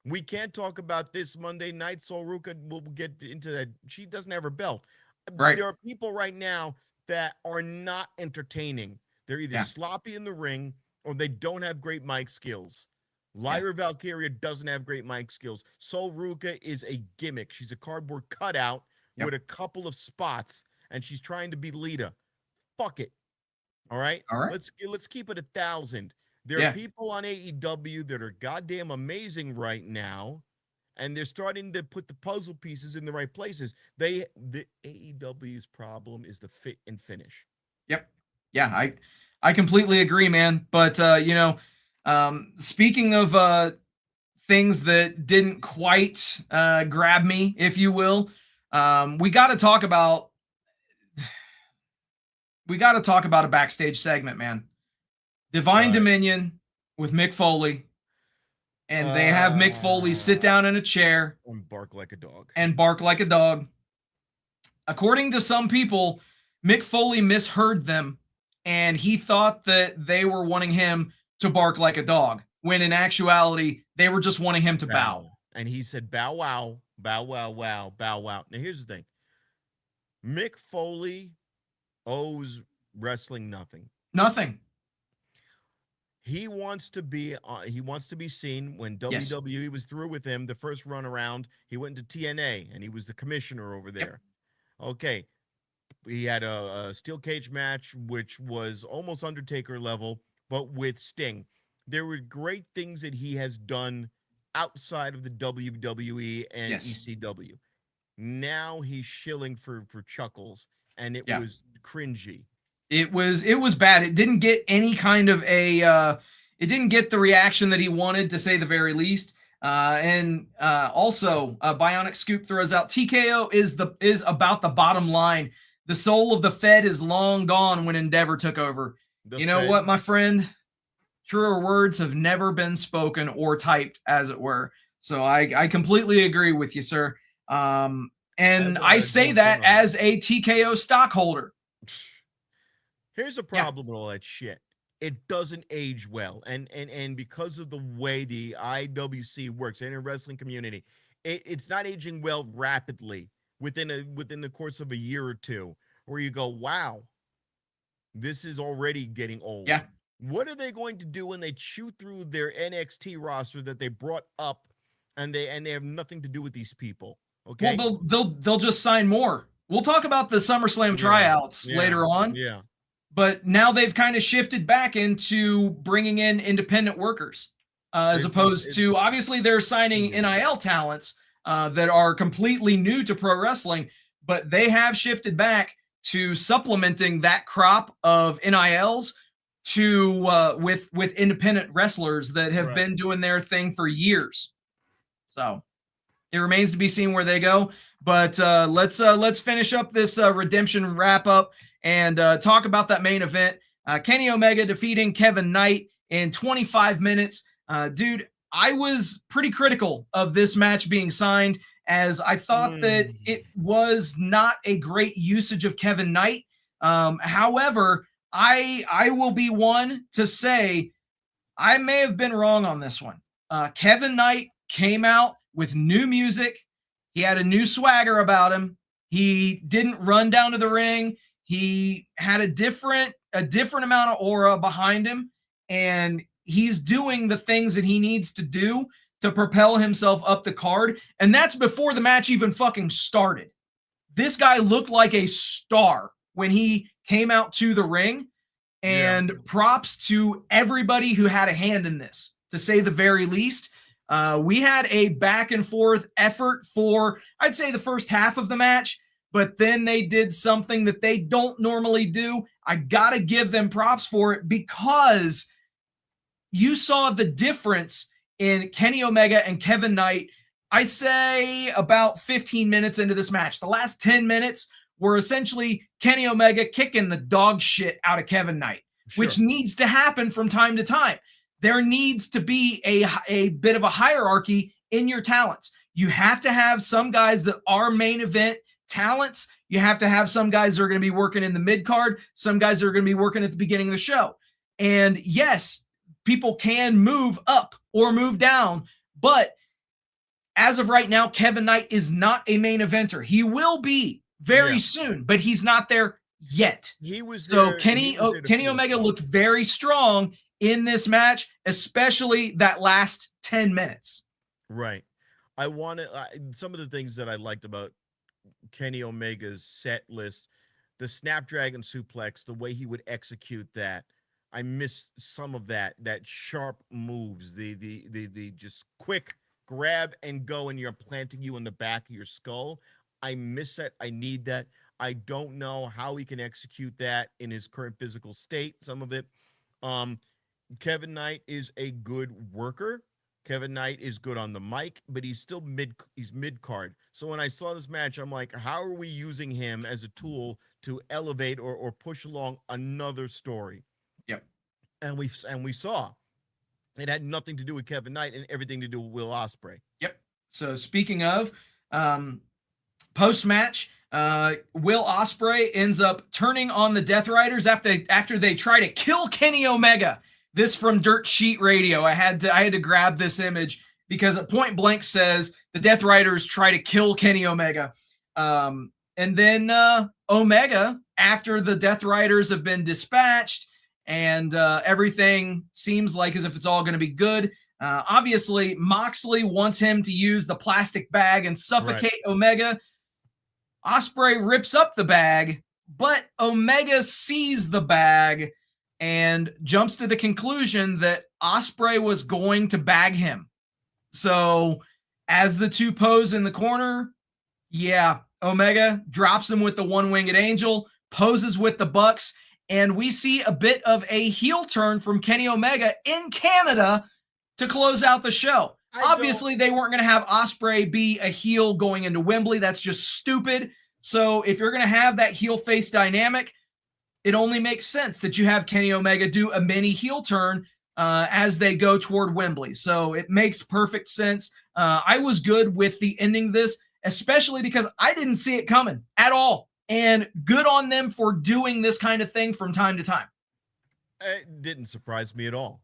We can't talk about this Monday night. Sol Ruka, we'll get into that. She doesn't have her belt. Right. There are people right now that are not entertaining. They're either sloppy in the ring or they don't have great mic skills. Lyra Valkyria doesn't have great mic skills. Sol Ruka is a gimmick. She's a cardboard cutout with a couple of spots, and she's trying to be Lita. Fuck it. All right? Let's keep it 1,000. There are people on AEW that are goddamn amazing right now, and they're starting to put the puzzle pieces in the right places. The AEW's problem is the fit and finish. Yep. Yeah, I completely agree, man. But speaking of things that didn't quite grab me, if you will, we got to talk about a backstage segment, man. Divine Dominion with Mick Foley, and they have Mick Foley sit down in a chair and bark like a dog. According to some people, Mick Foley misheard them, and he thought that they were wanting him to bark like a dog, when in actuality, they were just wanting him to bow. And he said, bow, wow, bow, wow, wow, bow, wow. Now, here's the thing. Mick Foley owes wrestling nothing. Nothing. He wants to be seen. When WWE was through with him, the first run around, he went into TNA, and he was the commissioner over there. Yep. Okay. He had a steel cage match, which was almost Undertaker level, but with Sting. There were great things that he has done outside of the WWE and ECW. Now he's shilling for chuckles, and it was cringy. It was bad. It didn't get any kind of it didn't get the reaction that he wanted, to say the very least. Also, Bionic Scoop throws out, TKO is about the bottom line. The soul of the Fed is long gone when Endeavor took over. You know what, my friend? Truer words have never been spoken or typed, as it were. So I completely agree with you, sir. And I say that as a TKO stockholder. Here's a problem with all that shit. It doesn't age well. And because of the way the IWC works, the wrestling community, it's not aging well rapidly within the course of a year or two, where you go, wow, this is already getting old. Yeah. What are they going to do when they chew through their NXT roster that they brought up, and they have nothing to do with these people? Okay. Well, they'll just sign more. We'll talk about the SummerSlam tryouts later on. Yeah. But now they've kind of shifted back into bringing in independent workers. as opposed to, obviously, they're signing NIL talents that are completely new to pro wrestling, but they have shifted back to supplementing that crop of NILs to with independent wrestlers that have been doing their thing for years. So it remains to be seen where they go. But let's finish up this Redemption wrap up and talk about that main event. Kenny Omega defeating Kevin Knight in 25 minutes. Dude, I was pretty critical of this match being signed, as I thought that it was not a great usage of Kevin Knight. However, I will be one to say I may have been wrong on this one. Kevin Knight came out with new music. He had a new swagger about him. He didn't run down to the ring. He had a different amount of aura behind him, and he's doing the things that he needs to do to propel himself up the card. And that's before the match even fucking started. This guy looked like a star when he came out to the ring, and props to everybody who had a hand in this, to say the very least. We had a back and forth effort for, I'd say, the first half of the match, but then they did something that they don't normally do. I gotta give them props for it, because you saw the difference in Kenny Omega and Kevin Knight. I say about 15 minutes into this match. The last 10 minutes were essentially Kenny Omega kicking the dog shit out of Kevin Knight, which needs to happen from time to time. There needs to be a bit of a hierarchy in your talents. You have to have some guys that are main event talents. You have to have some guys that are going to be working in the mid card, some guys that are going to be working at the beginning of the show. And yes, people can move up or move down, but as of right now, Kevin Knight is not a main eventer. He will be very soon, but he's not there yet. Kenny Omega looked very strong in this match, especially that last 10 minutes. Right. I want to, some of the things that I liked about Kenny Omega's set list, the Snapdragon suplex, the way he would execute that. I miss some of that sharp moves, the just quick grab and go, and you're planting you in the back of your skull. I miss that. I need that. I don't know how he can execute that in his current physical state. Some of it. Kevin Knight is a good worker. Kevin Knight is good on the mic, but he's still mid card. So when I saw this match, I'm like, how are we using him as a tool to elevate or push along another story? Yep. And we saw it had nothing to do with Kevin Knight and everything to do with Will Ospreay. Yep. So speaking of post-match, Will Ospreay ends up turning on the Death Riders after they try to kill Kenny Omega. This from Dirt Sheet Radio. I had to grab this image because it point blank says the Death Riders try to kill Kenny Omega. And then Omega, after the Death Riders have been dispatched and everything seems like as if it's all going to be good. Obviously, Moxley wants him to use the plastic bag and suffocate Omega. Ospreay rips up the bag, but Omega sees the bag and jumps to the conclusion that Ospreay was going to bag him. So as the two pose in the corner, Omega drops him with the one-winged angel, poses with the Bucks, and we see a bit of a heel turn from Kenny Omega in Canada to close out the show. Obviously, they weren't going to have Ospreay be a heel going into Wembley. That's just stupid. So if you're going to have that heel face dynamic, it only makes sense that you have Kenny Omega do a mini heel turn as they go toward Wembley. So it makes perfect sense. I was good with the ending of this, especially because I didn't see it coming at all. And good on them for doing this kind of thing from time to time. It didn't surprise me at all.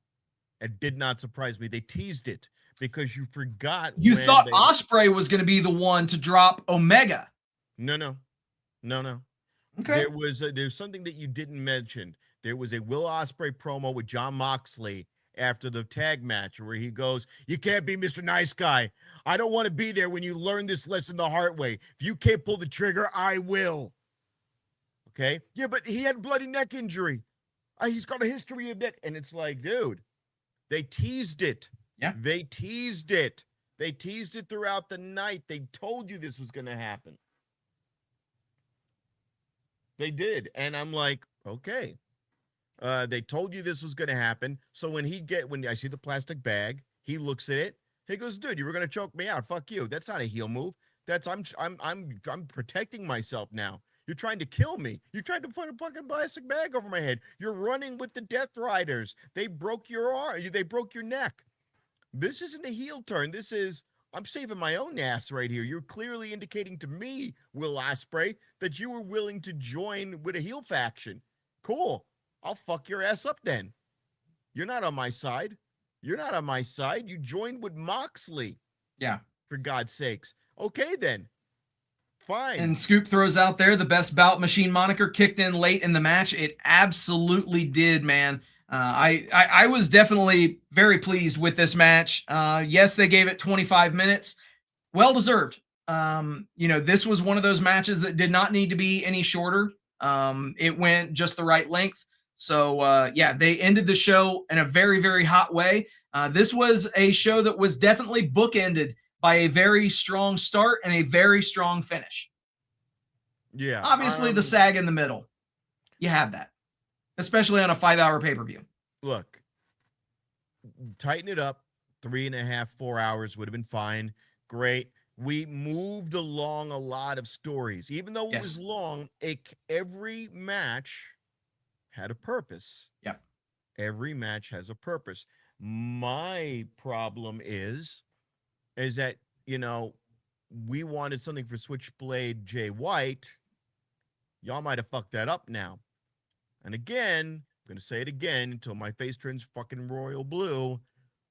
It did not surprise me. They teased it because you forgot. You thought Ospreay was going to be the one to drop Omega. No. Okay. There's something that you didn't mention. There was a Will Ospreay promo with Jon Moxley after the tag match where he goes, "You can't be Mr. Nice Guy. I don't want to be there when you learn this lesson the hard way. If you can't pull the trigger, I will." Okay? Yeah, but he had bloody neck injury. He's got a history of neck. And it's like, dude, they teased it. Yeah. They teased it. They teased it throughout the night. They told you this was going to happen. They did. And I'm like, okay. They told you this was going to happen. So when I see the plastic bag, he looks at it. He goes, dude, you were going to choke me out. Fuck you. That's not a heel move. I'm protecting myself now. You're trying to kill me. You tried to put a fucking plastic bag over my head. You're running with the Death Riders. They broke your arm. They broke your neck. This isn't a heel turn. This is, I'm saving my own ass right here. You're clearly indicating to me, Will Ospreay, that you were willing to join with a heel faction. Cool. I'll fuck your ass up then. You're not on my side. You're not on my side. You joined with Moxley. Yeah. For God's sakes. Okay, then. Fine. And Scoop throws out there the best bout machine moniker kicked in late in the match. It absolutely did, man. I was definitely very pleased with this match. Yes, they gave it 25 minutes. Well deserved. This was one of those matches that did not need to be any shorter. It went just the right length. So, they ended the show in a very, very hot way. This was a show that was definitely bookended by a very strong start and a very strong finish. Yeah. Obviously, the sag in the middle. You have that, especially on a 5-hour pay-per-view. Look, tighten it up. 3.5, 4 hours would have been fine. Great. We moved along a lot of stories. Even though it was long, every match had a purpose. Yeah. Every match has a purpose. My problem is that, we wanted something for Switchblade Jay White. Y'all might have fucked that up now. And again, I'm going to say it again until my face turns fucking royal blue.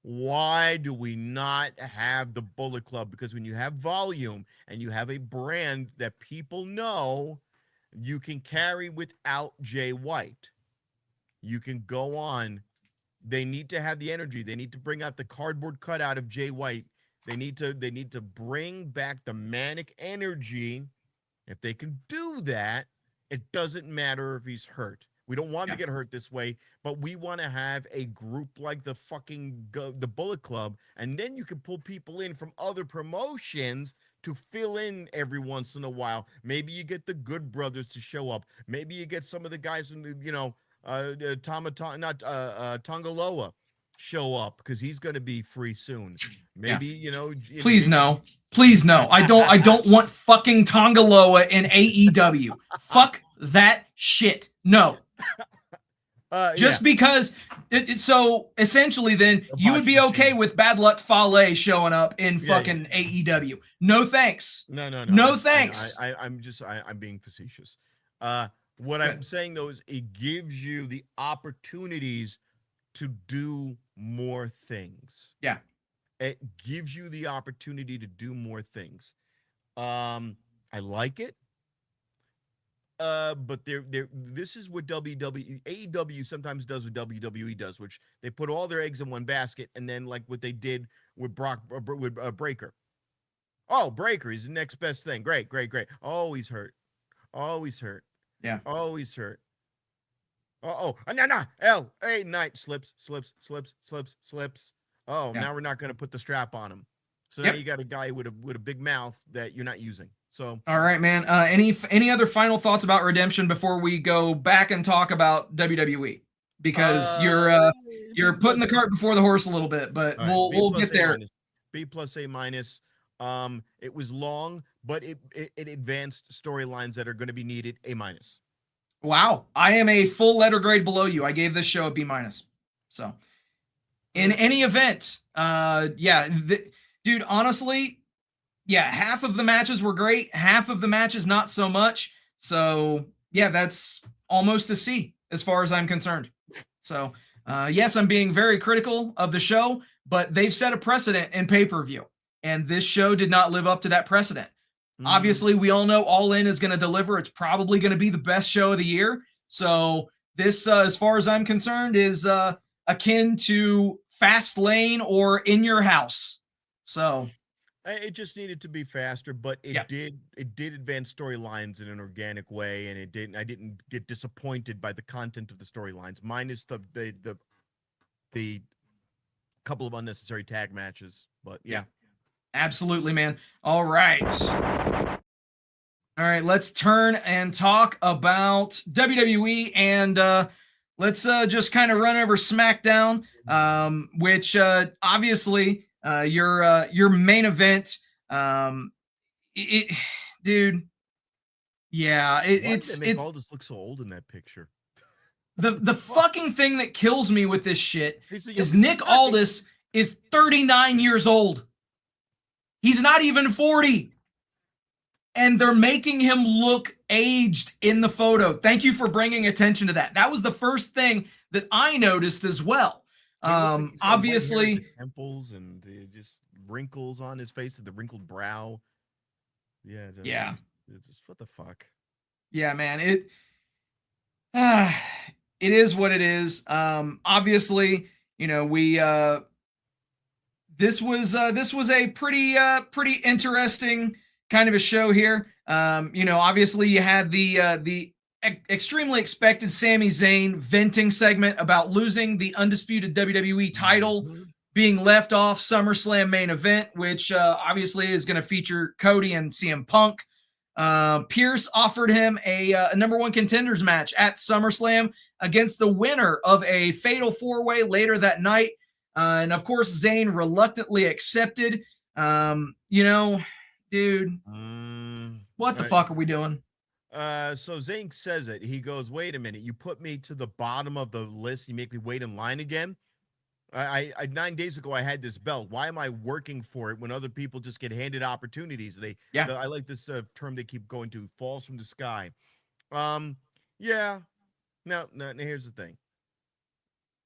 Why do we not have the Bullet Club? Because when you have volume and you have a brand that people know, you can carry without Jay White. You can go on. They need to have the energy. They need to bring out the cardboard cutout of Jay White. They need to bring back the manic energy. If they can do that, it doesn't matter if he's hurt. We don't want him to get hurt this way, but we want to have a group like the Bullet Club, and then you can pull people in from other promotions to fill in every once in a while. Maybe you get the Good Brothers to show up. Maybe you get some of the guys from Tongaloa show up because he's going to be free soon. Maybe Please no. I don't want fucking Tongaloa in AEW. Fuck that shit. No. Because so essentially then you would be okay with Bad Luck Fale showing up in fucking AEW. No thanks. No thanks. I'm being facetious. What I'm saying though is it gives you the opportunities to do more things. Yeah. It gives you the opportunity to do more things. I like it. But this is what AEW sometimes does what WWE does, which they put all their eggs in one basket, and then like what they did with Breaker. Oh, Breaker, he's the next best thing. Great. Oh, he's hurt. Yeah. Oh, he's hurt. No. L.A. Knight slips. Oh, now we're not going to put the strap on him. So now you got a guy with a big mouth that you're not using. So all right, man. Any other final thoughts about Redemption before we go back and talk about WWE? Because you're putting the cart before the horse a little bit, but we'll get there. B+, A-. It was long, but it advanced storylines that are going to be needed. A-. Wow, I am a full letter grade below you. I gave this show a B-. So, in any event, dude, honestly, half of the matches were great. Half of the matches not so much. So, that's almost a C as far as I'm concerned. So, yes, I'm being very critical of the show, but they've set a precedent in pay-per-view, and this show did not live up to that precedent. Obviously, we all know All In is going to deliver. It's probably going to be the best show of the year. So this, as far as I'm concerned, is akin to Fast Lane or In Your House. So it just needed to be faster, but it did advance storylines in an organic way, and I didn't get disappointed by the content of the storylines, minus the couple of unnecessary tag matches, but yeah. Absolutely, man. All right. All right, let's turn and talk about WWE, and let's just kind of run over SmackDown, which obviously your main event. Dude, yeah, Why did they make Aldis look so old in that picture? The fucking thing that kills me with this shit is young Nick guy. Aldis is 39 years old. He's not even 40. And they're making him look aged in the photo. Thank you for bringing attention to that. That was the first thing that I noticed as well. Like Obviously, temples and just wrinkles on his face and the wrinkled brow. Yeah. It's just what the fuck. Yeah, man. It is what it is. Obviously, you know, this was a pretty interesting kind of a show here. You know, obviously you had the extremely expected Sami Zayn venting segment about losing the undisputed WWE title, being left off SummerSlam main event, which obviously is going to feature Cody and CM Punk. Pierce offered him a number one contenders match at SummerSlam against the winner of a fatal four-way later that night. And of course, Zayn reluctantly accepted. You know, dude, what the fuck are we doing? So Zayn says it. He goes, wait a minute. You put me to the bottom of the list. You make me wait in line again. I 9 days ago, I had this belt. Why am I working for it when other people just get handed opportunities? I like this term they keep going to, falls from the sky. Yeah. Now, here's the thing.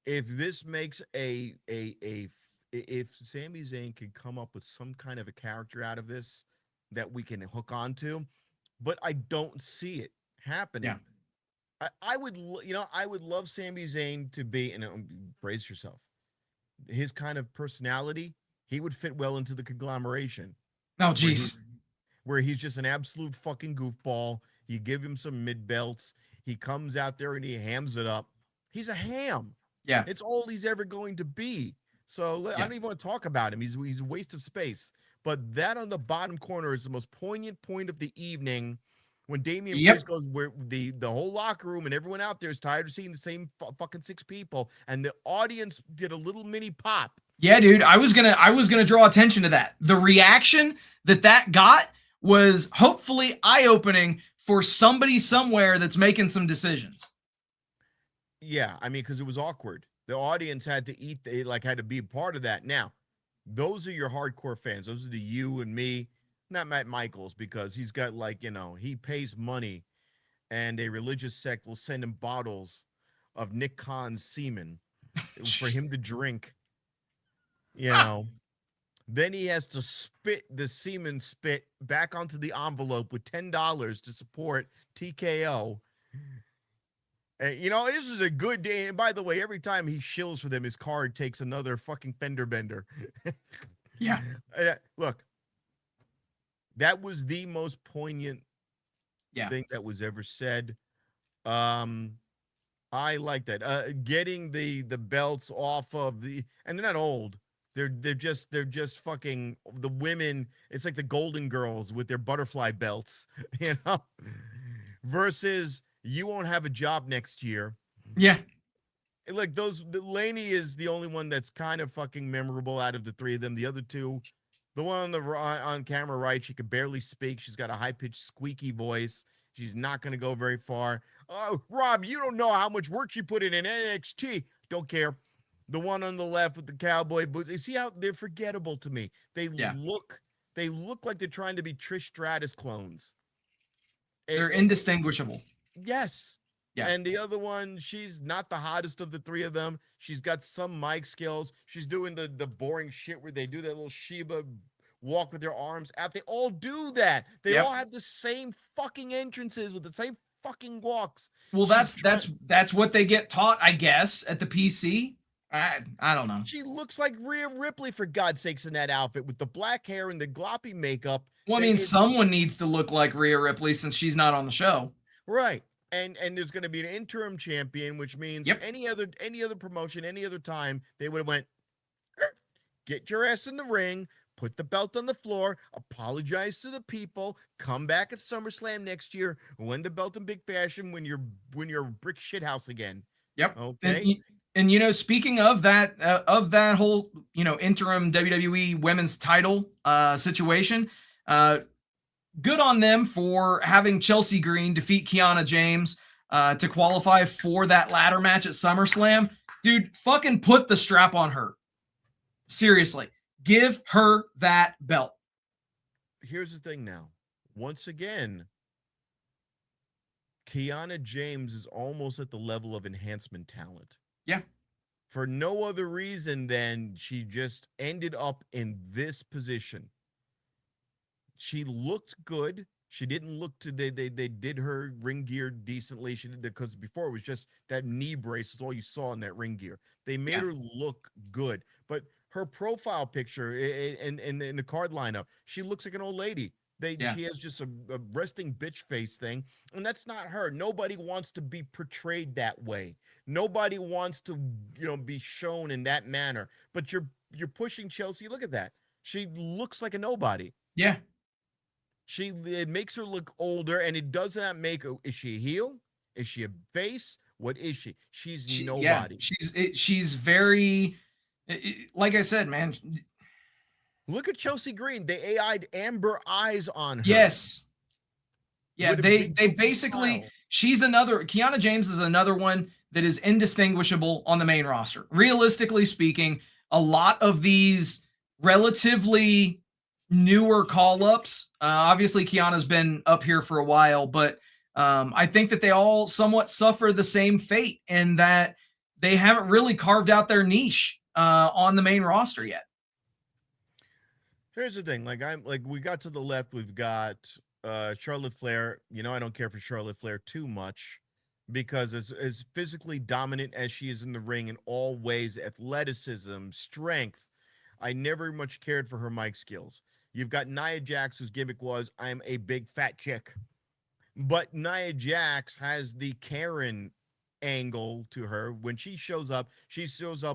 If this makes if Sami Zayn can come up with some kind of a character out of this that we can hook onto, but I don't see it happening. Yeah. I would love Sami Zayn to be, and brace yourself, his kind of personality, he would fit well into the conglomeration. Oh, geez. Where he's just an absolute fucking goofball. You give him some mid belts. He comes out there and he hams it up. He's a ham. Yeah. It's all he's ever going to be. So I don't even want to talk about him. He's a waste of space. But that on the bottom corner is the most poignant point of the evening when Damian Priest goes where the whole locker room and everyone out there is tired of seeing the same fucking six people, and the audience did a little mini pop. Yeah, dude, I was gonna draw attention to that. The reaction that got was hopefully eye-opening for somebody somewhere that's making some decisions. Yeah, I mean, because it was awkward. The audience had to eat. They had to be a part of that. Now, those are your hardcore fans. Those are the you and me. Not Matt Michaels, because he's got he pays money and a religious sect will send him bottles of Nick Khan's semen for him to drink. Then he has to spit the semen spit back onto the envelope with $10 to support TKO. This is a good day. And by the way, every time he shills for them, his card takes another fucking fender bender. Yeah. Look. That was the most poignant thing that was ever said. I like that. Getting the belts off of and they're not old. They're just fucking the women. It's like the Golden Girls with their butterfly belts, versus you won't have a job next year. Yeah. Like Laney is the only one that's kind of fucking memorable out of the three of them. The other two, the one on camera right, she could barely speak. She's got a high-pitched, squeaky voice. She's not going to go very far. Oh, Rob, you don't know how much work she put in NXT. Don't care. The one on the left with the cowboy boots. You see how they're forgettable to me? They look like they're trying to be Trish Stratus clones. They're indistinguishable. Yes. Yeah. And the other one, she's not the hottest of the three of them. She's got some mic skills. She's doing the boring shit where they do that little Sheba walk with their arms out. They all do that. They all have the same fucking entrances with the same fucking walks. Well, that's what they get taught, I guess, at the PC. I don't know. She looks like Rhea Ripley, for God's sakes, in that outfit with the black hair and the gloppy makeup. Well, I mean, someone needs to look like Rhea Ripley since she's not on the show. Right. And there's going to be an interim champion, which means any other promotion, any other time, they would have went, get your ass in the ring, put the belt on the floor, apologize to the people, come back at SummerSlam next year, win the belt in big fashion when you're a brick shithouse again. Yep. Okay. And speaking of that whole interim WWE Women's Title situation, good on them for having Chelsea Green defeat Kiana James to qualify for that ladder match at SummerSlam. Dude, fucking put the strap on her. Seriously, give her that belt. Here's the thing now. Once again, Kiana James is almost at the level of enhancement talent. Yeah. For no other reason than she just ended up in this position. She looked good. She didn't look to they did her ring gear decently. She did, because before it was just that knee brace is all you saw in that ring gear. They made her look good, but her profile picture in the card lineup, she looks like an old lady. She has just a resting bitch face thing, and that's not her. Nobody wants to be portrayed that way. Nobody wants to be shown in that manner. But you're pushing Chelsea. Look at that. She looks like a nobody. Yeah. It makes her look older, and it does not make her. Is she a heel? Is she a face? What is she? She's nobody. Yeah, she's very, like I said, man. Look at Chelsea Green. They AI'd amber eyes on her. Yes. Yeah, they basically smile. Kiana James is another one that is indistinguishable on the main roster. Realistically speaking, a lot of these relatively newer call-ups, obviously Kiana's been up here for a while, but I think that they all somewhat suffer the same fate in that they haven't really carved out their niche on the main roster yet. Here's the thing, we got to the left, we've got Charlotte Flair. I don't care for Charlotte Flair too much, because as physically dominant as she is in the ring in all ways, athleticism, strength, I never much cared for her mic skills. You've got Nia Jax, whose gimmick was, I'm a big fat chick. But Nia Jax has the Karen angle to her. When she shows up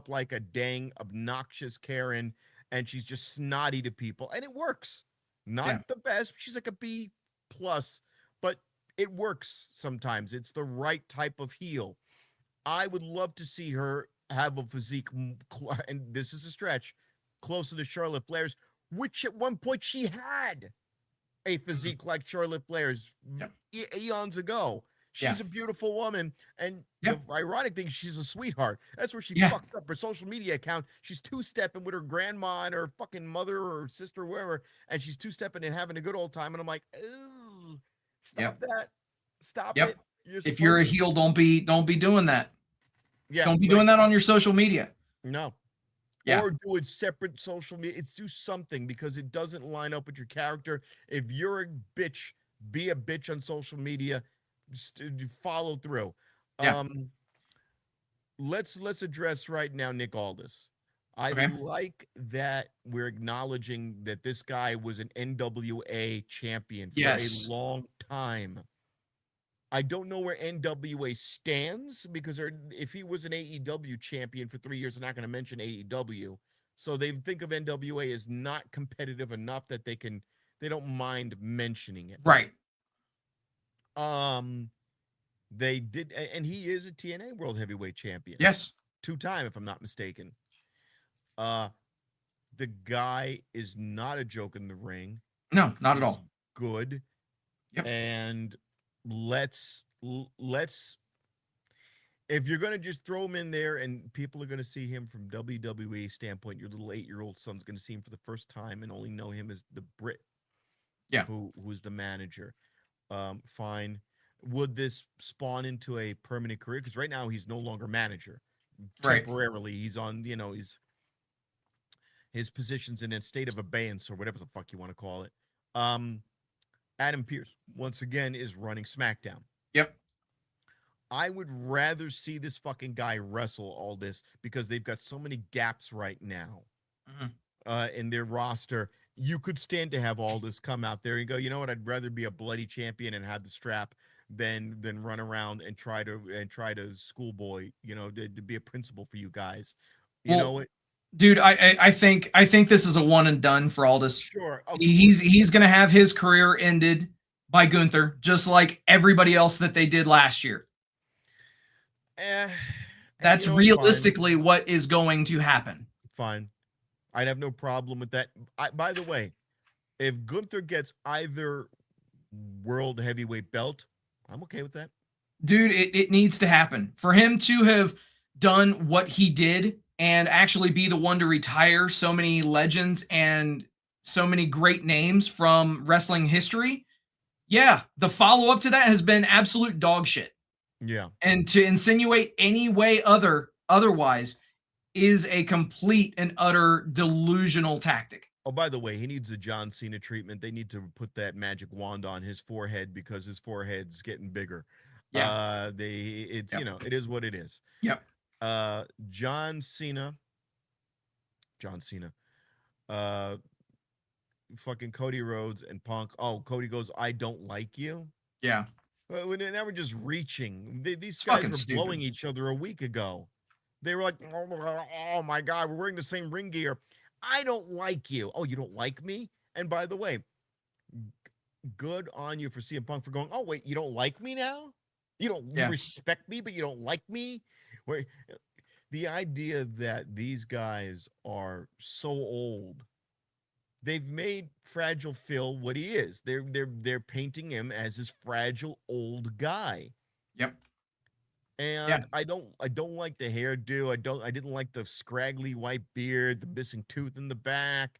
like a dang obnoxious Karen, and she's just snotty to people, and it works. Not the best. She's like a B+, but it works sometimes. It's the right type of heel. I would love to see her have a physique, and this is a stretch, closer to Charlotte Flair's, which at one point she had a physique like Charlotte Flair's eons ago. She's a beautiful woman, and the ironic thing, she's a sweetheart. That's where she fucked up her social media account. She's two-stepping with her grandma and her fucking mother or sister, wherever, and she's two-stepping and having a good old time. And I'm like, ooh, stop that. Stop it. If you're a heel, don't be doing that. Yeah, don't be doing that on your social media. No. Yeah. Or do it separate social media. It's do something, because it doesn't line up with your character. If you're a bitch, be a bitch on social media. Just follow through. Let's address right now Nick Aldis. I like that we're acknowledging that this guy was an NWA champion for a long time. I don't know where NWA stands, because if he was an AEW champion for 3 years, they're not going to mention AEW. So they think of NWA as not competitive enough that they don't mind mentioning it. Right. They did, and he is a TNA World Heavyweight Champion. Yes. 2-time, if I'm not mistaken. The guy is not a joke in the ring. No, not at all. Good. Yep. And let's if you're going to just throw him in there and people are going to see him from WWE standpoint, your little 8-year-old son's going to see him for the first time and only know him as the Brit. Who's the manager. Fine. Would this spawn into a permanent career? Because right now he's no longer manager. Temporarily, he's on, his position's in a state of abeyance, or whatever the fuck you want to call it. Adam Pearce, once again, is running SmackDown. Yep. I would rather see this fucking guy wrestle all this, because they've got so many gaps right now in their roster. You could stand to have all this come out there and go, you know what? I'd rather be a bloody champion and have the strap than run around and try to schoolboy, to be a principal for you guys. You know what? Dude, I think this is a one and done for Aldis. Sure. He's going to have his career ended by Gunther, just like everybody else that they did last year. That's realistically what is going to happen. Fine. I'd have no problem with that. By the way, if Gunther gets either world heavyweight belt, I'm okay with that. Dude, it needs to happen. For him to have done what he did and actually be the one to retire so many legends and so many great names from wrestling history, yeah, the follow-up to that has been absolute dog shit. Yeah. And to insinuate any way otherwise is a complete and utter delusional tactic. Oh, by the way, he needs the John Cena treatment. They need to put that magic wand on his forehead because his forehead's getting bigger. Yeah. It is what it is. Yep. John Cena. Fucking Cody Rhodes and Punk. Oh, Cody goes, I don't like you. Yeah. Now we're just reaching. These It's guys fucking were stupid. blowing each other a week ago. They were like, oh my God, we're wearing the same ring gear. I don't like you. Oh, you don't like me? And by the way, good on you for CM Punk for going, oh, wait, you don't like me now? You respect me, but you don't like me? Where the idea that these guys are so old, they've made Fragile Phil what he is. They're painting him as this fragile old guy. Yep. And I don't like the hairdo. I didn't like the scraggly white beard, the missing tooth in the back.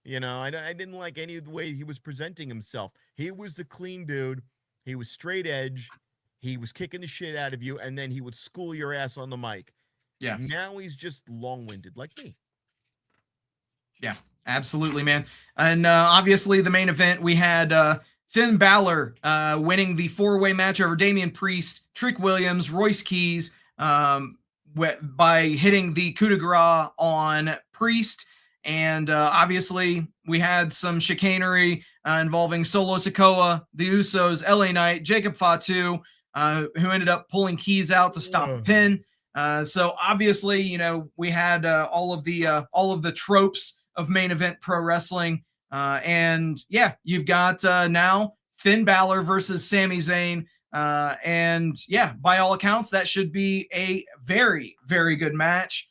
I didn't like any of the way he was presenting himself. He was the clean dude. He was straight edge. He was kicking the shit out of you, and then he would school your ass on the mic. Yeah. Now he's just long-winded like me. Yeah, absolutely, man. And obviously the main event, we had Finn Balor winning the four-way match over Damian Priest, Trick Williams, Royce Keys by hitting the coup de grace on Priest. And obviously we had some chicanery involving Solo Sikoa, the Usos, LA Knight, Jacob Fatu, who ended up pulling Keys out to stop the pin. So obviously, we had all of the tropes of main event pro wrestling. And yeah, you've got now Finn Balor versus Sami Zayn. And yeah, by all accounts, that should be a very, very good match.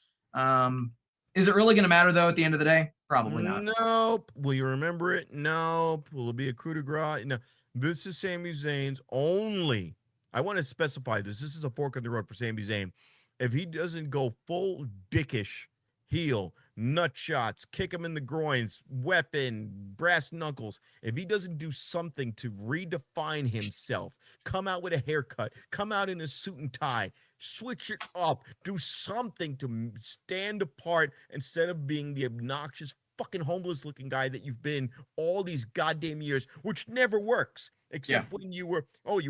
Is it really going to matter though at the end of the day? Probably not. Nope. Will you remember it? Nope. Will it be a coup de grace? No. This is Sami Zayn's only. I want to specify this. This is a fork in the road for Sami Zayn. If he doesn't go full dickish heel, nut shots, kick him in the groins, weapon, brass knuckles. If he doesn't do something to redefine himself, come out with a haircut, come out in a suit and tie, switch it up, do something to stand apart instead of being the obnoxious fucking homeless looking guy that you've been all these goddamn years, which never works. Except when you were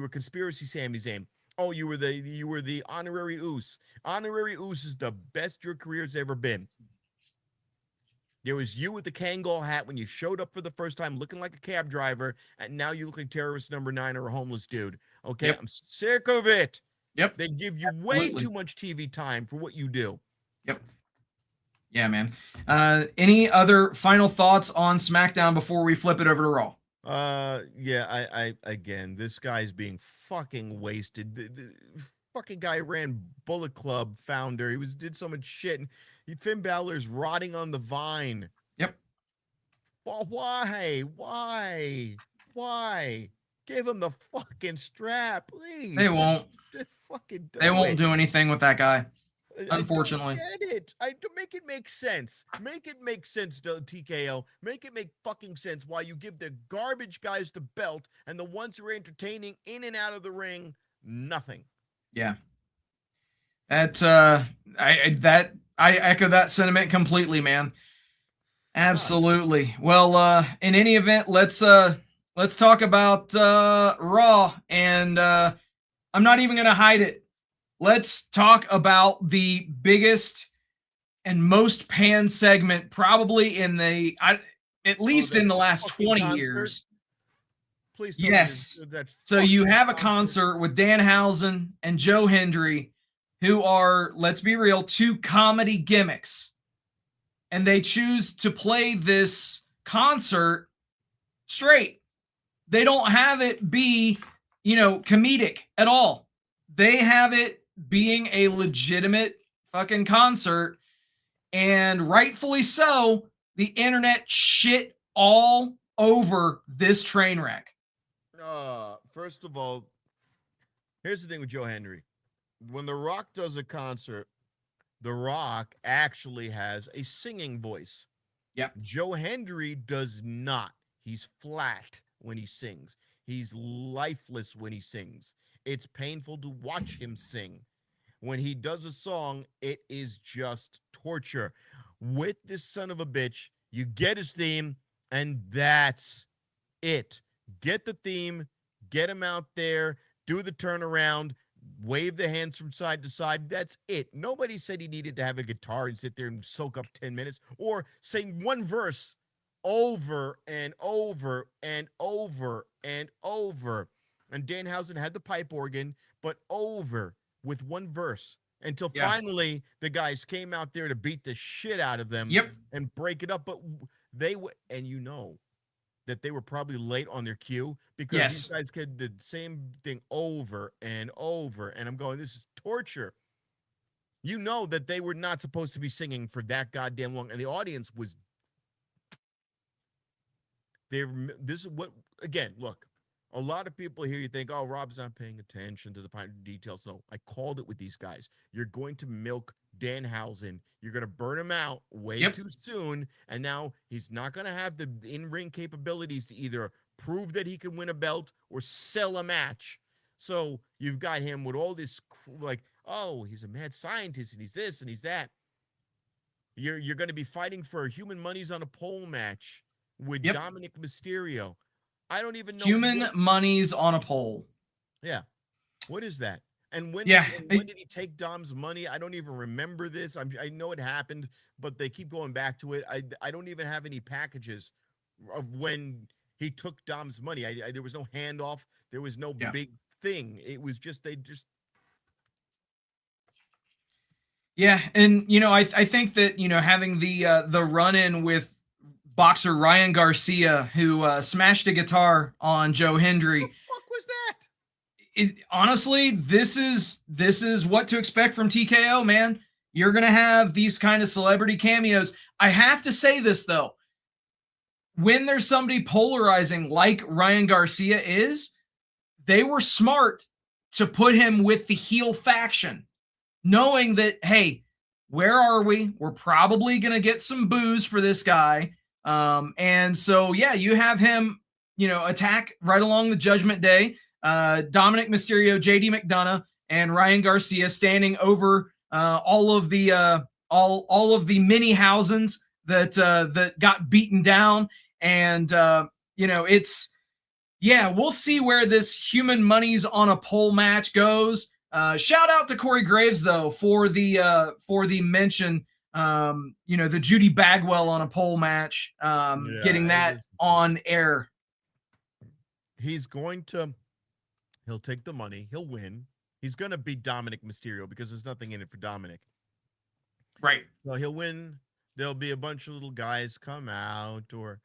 conspiracy Sami Zayn. Oh, you were the honorary Oos. Honorary Oos is the best your career's ever been. There was you with the Kangol hat when you showed up for the first time looking like a cab driver, and now you look like terrorist number 9 or a homeless dude. Okay, I'm sick of it. Yep. They give you way too much TV time for what you do. Yep. Yeah, man. Any other final thoughts on SmackDown before we flip it over to Raw? I again, this guy's being fucking wasted. The fucking guy ran Bullet Club founder. He did so much shit, and Finn Balor's rotting on the vine. Yep. Well, why? Give him the fucking strap, please. They won't. They won't do anything with that guy. Unfortunately, I don't get it. Make it make sense. Make it make sense, TKO. Make it make fucking sense why you give the garbage guys the belt and the ones who are entertaining in and out of the ring nothing. Yeah. I echo that sentiment completely, man. Absolutely. Well, in any event, let's talk about Raw, and I'm not even going to hide it. Let's talk about the biggest and most panned segment probably in at least in the last 20 years. Please. Yes. So you have a concert with Danhausen and Joe Hendry, who are, let's be real, two comedy gimmicks. and they choose to play this concert straight. They don't have it be, comedic at all. They have it being a legitimate fucking concert, and rightfully so, the internet shit all over this train wreck. First of all, here's the thing with Joe Hendry. When The Rock does a concert, The Rock actually has a singing voice. Yep. Joe Hendry does not. He's flat when he sings. He's lifeless when he sings. It's painful to watch him sing. When he does a song, it is just torture. With this son of a bitch, you get his theme, and that's it. Get the theme, get him out there, do the turnaround, wave the hands from side to side. That's it. Nobody said he needed to have a guitar and sit there and soak up 10 minutes or sing one verse over and over and over and over. And Danhausen had the pipe organ, but over with one verse until finally the guys came out there to beat the shit out of them and break it up. But they and that they were probably late on their cue because these guys did the same thing over and over. And I'm going, this is torture. You know that they were not supposed to be singing for that goddamn long. And the audience was this is what, again, look, a lot of people here, you think, oh, Rob's not paying attention to the fine details. No, I called it with these guys. You're going to milk Danhausen. You're going to burn him out way too soon. And now he's not going to have the in-ring capabilities to either prove that he can win a belt or sell a match. So you've got him with all this, like, oh, he's a mad scientist and he's this and he's that. You're going to be fighting for human monies on a pole match with Dominic Mysterio. I don't even know. Human monies on a pole. Yeah. What is that? And when did he take Dom's money? I don't even remember this. I know it happened, but they keep going back to it. I don't even have any packages of when he took Dom's money. There was no handoff. There was no big thing. It was just Yeah, and I think that having the run-in with boxer Ryan Garcia, who smashed a guitar on Joe Hendry. What the fuck was that? Honestly, this is what to expect from TKO, man. You're gonna have these kind of celebrity cameos. I have to say this though, when there's somebody polarizing like Ryan Garcia is, they were smart to put him with the heel faction, knowing that, hey, where are we? We're probably gonna get some boos for this guy. And so, you have him, attack right along the Judgment Day. Dominic Mysterio, JD McDonough, and Ryan Garcia standing over all of the mini Housens that got beaten down. And we'll see where this human monies on a pole match goes. Shout out to Corey Graves though for the mention. The Judy Bagwell on a pole match, getting that on air. He'll take the money. He'll win. He's going to beat Dominic Mysterio because there's nothing in it for Dominic. Right. So he'll win. There'll be a bunch of little guys come out or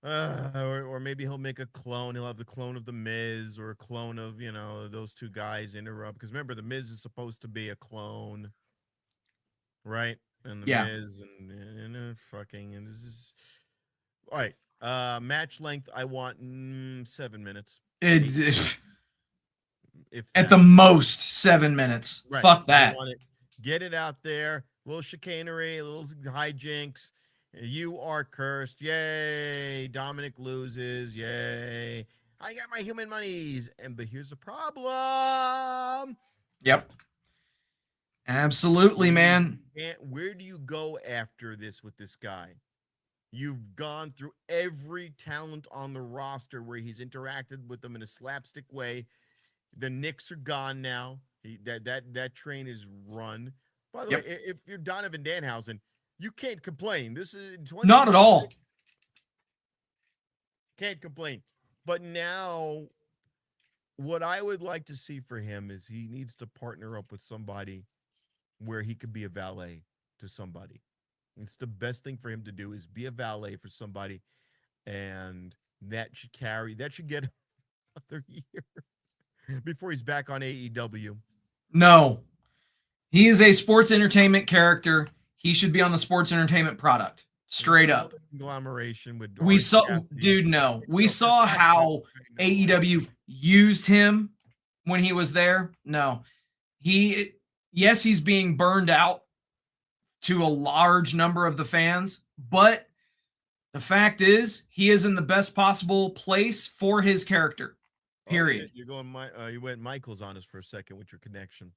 maybe he'll make a clone. He'll have the clone of The Miz or a clone of, those two guys interrupt. Because remember, The Miz is supposed to be a clone, right? And The Miz and fucking, and this is all right. Match length, I want 7 minutes. If at the most 7 minutes. Right. Fuck that. Get it out there. A little chicanery, a little hijinks. You are cursed. Yay. Dominic loses. Yay. I got my human monies. But here's the problem. Yep. Absolutely, man. Where do you go after this with this guy? You've gone through every talent on the roster where he's interacted with them in a slapstick way. The Knicks are gone now. That train is run. By the way, if you're Donovan Danhausen, you can't complain. This is not at all. Can't complain. But now, what I would like to see for him is he needs to partner up with somebody where he could be a valet to somebody. It's the best thing for him to do is be a valet for somebody, and that should get another year before he's back on AEW. No, he is a sports entertainment character. He should be on the sports entertainment product. Straight up. Conglomeration with We saw, dude, no. We saw how AEW used him when he was there. No. Yes, he's being burned out to a large number of the fans, but the fact is he is in the best possible place for his character. Period. You're going you went Michael's on us for a second with your connection.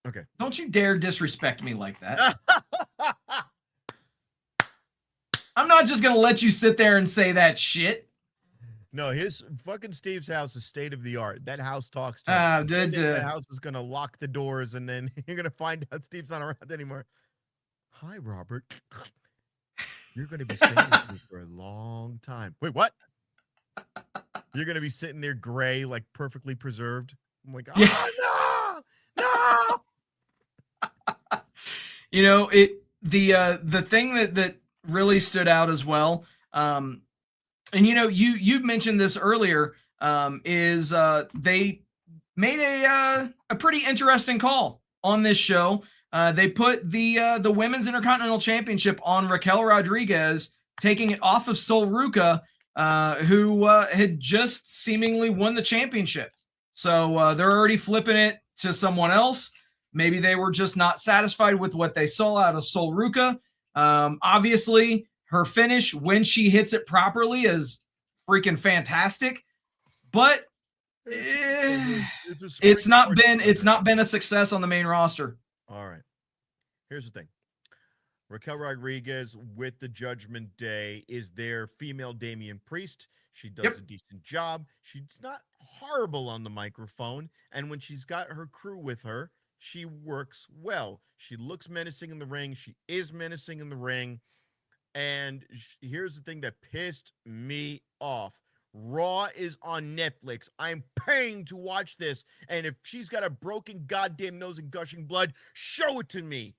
Okay. Don't you dare disrespect me like that. I'm not just going to let you sit there and say that shit. No, his fucking Steve's house is state of the art. That house talks to him. That house is going to lock the doors, and then you're going to find out Steve's not around anymore. Hi, Robert. You're going to be staying with me for a long time. Wait, what? You're going to be sitting there gray, like perfectly preserved. I'm like, oh, no. You know, the thing that really stood out as well, and you know, you mentioned this earlier, is they made a pretty interesting call on this show. They put the Women's Intercontinental Championship on Raquel Rodriguez, taking it off of Sol Ruca, who had just seemingly won the championship. So they're already flipping it to someone else. Maybe they were just not satisfied with what they saw out of Sol Ruca. Obviously, her finish when she hits it properly is freaking fantastic, but it's not been a success on the main roster. All right. Here's the thing. Raquel Rodriguez with the Judgment Day is their female Damian Priest. She does a decent job. She's not horrible on the microphone, and when she's got her crew with her, she works well. She looks menacing in the ring. She is menacing in the ring. And here's the thing that pissed me off. Raw is on Netflix. I'm paying to watch this. And if she's got a broken goddamn nose and gushing blood, show it to me.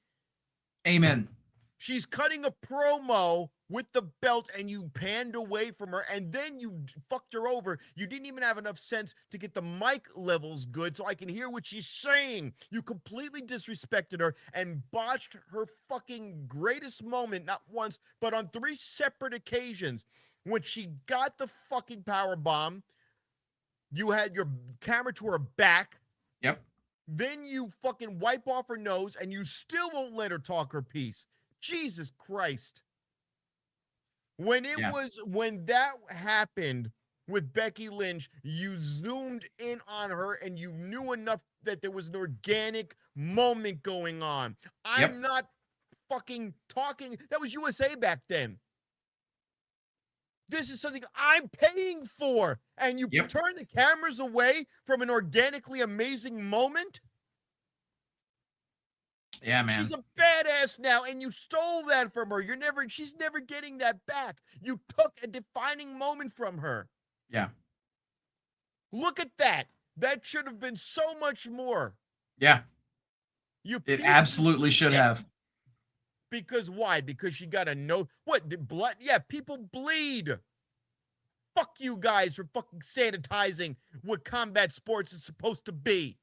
Amen. She's cutting a promo with the belt and you panned away from her and then you fucked her over. You didn't even have enough sense to get the mic levels good so I can hear what she's saying. You completely disrespected her and botched her fucking greatest moment, not once, but on 3 separate occasions. When she got the fucking power bomb, you had your camera to her back. Yep. Then you fucking wipe off her nose and you still won't let her talk her piece. Jesus Christ. When that happened with Becky Lynch, you zoomed in on her and you knew enough that there was an organic moment going on. I'm not fucking talking. That was USA back then. This is something I'm paying for. And you turn the cameras away from an organically amazing moment? Yeah, man. She's a badass now, and you stole that from her. She's never getting that back. You took a defining moment from her. Yeah. Look at that. That should have been so much more. Yeah. It absolutely should have. Because why? Because she got a note. What? The blood? Yeah, people bleed. Fuck you guys for fucking sanitizing what combat sports is supposed to be.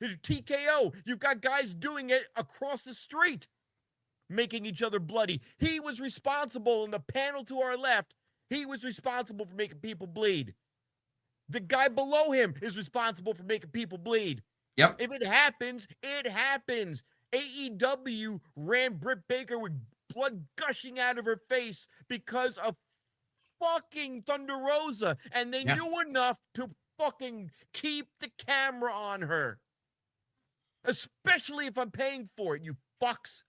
TKO. You've got guys doing it across the street, making each other bloody. He was responsible in the panel to our left. He was responsible for making people bleed. The guy below him is responsible for making people bleed. Yep. If it happens, it happens. AEW ran Britt Baker with blood gushing out of her face because of fucking Thunder Rosa. And they knew enough to fucking keep the camera on her. Especially if I'm paying for it, you fucks.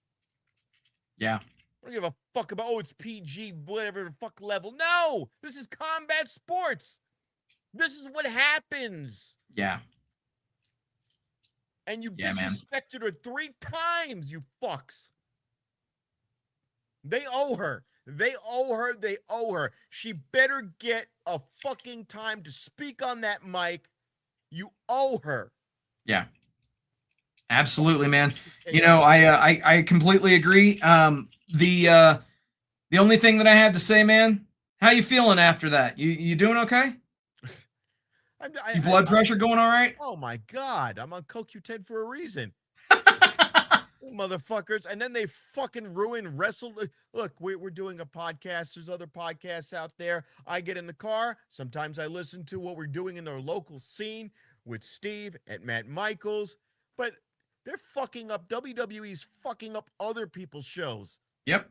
Yeah. I don't give a fuck about, it's PG, whatever fuck level. No! This is combat sports. This is what happens. Yeah. And you disrespected her 3 times, you fucks. They owe her. They owe her. They owe her. She better get a fucking time to speak on that mic. You owe her. Yeah. Absolutely, man. You know, Chaotic. I completely agree. The only thing that I had to say, man, how you feeling after that? You doing okay? Your blood pressure going all right? Oh my God, I'm on CoQ10 for a reason. Motherfuckers. And then they fucking ruin wrestle. Look, we're doing a podcast. There's other podcasts out there. I get in the car. Sometimes I listen to what we're doing in our local scene with Steve and Matt Michaels. But they're fucking up. WWE's fucking up other people's shows. Yep.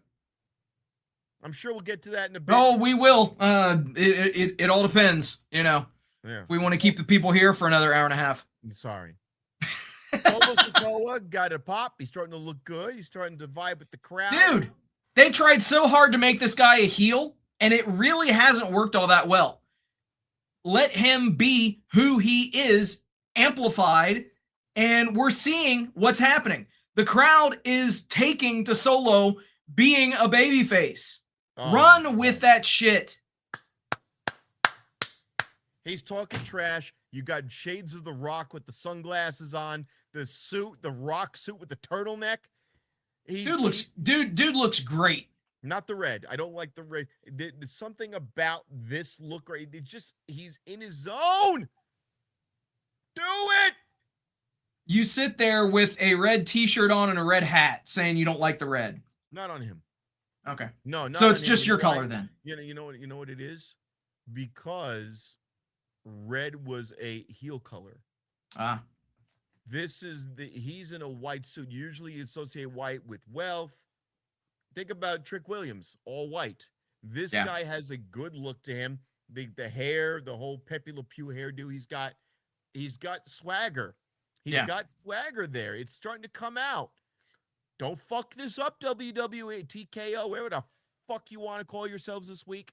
I'm sure we'll get to that in a bit. Oh, we will. It all depends, you know. Yeah. We want to keep the people here for another hour and a half. Sorry. Solo Sikoa got a pop. He's starting to look good. He's starting to vibe with the crowd. Dude, they've tried so hard to make this guy a heel, and it really hasn't worked all that well. Let him be who he is, amplified, and we're seeing what's happening. The crowd is taking to Solo being a babyface. Run with that shit. He's talking trash. You got shades of The Rock with the sunglasses on, the suit, the Rock suit with the turtleneck. Dude looks great. Not the red. I don't like the red. There's something about this look right. He's in his zone. Do it. You sit there with a red t-shirt on and a red hat saying you don't like the red. Not on him. Okay. No, not so it's on just him. your color then. You know what it is? Because red was a heel color. He's in a white suit. Usually you associate white with wealth. Think about Trick Williams, all white. This guy has a good look to him. The hair, the whole Pepe Le Pew hairdo. He's got swagger. He's got swagger there. It's starting to come out. Don't fuck this up, WWE, TKO, whatever the fuck you want to call yourselves this week.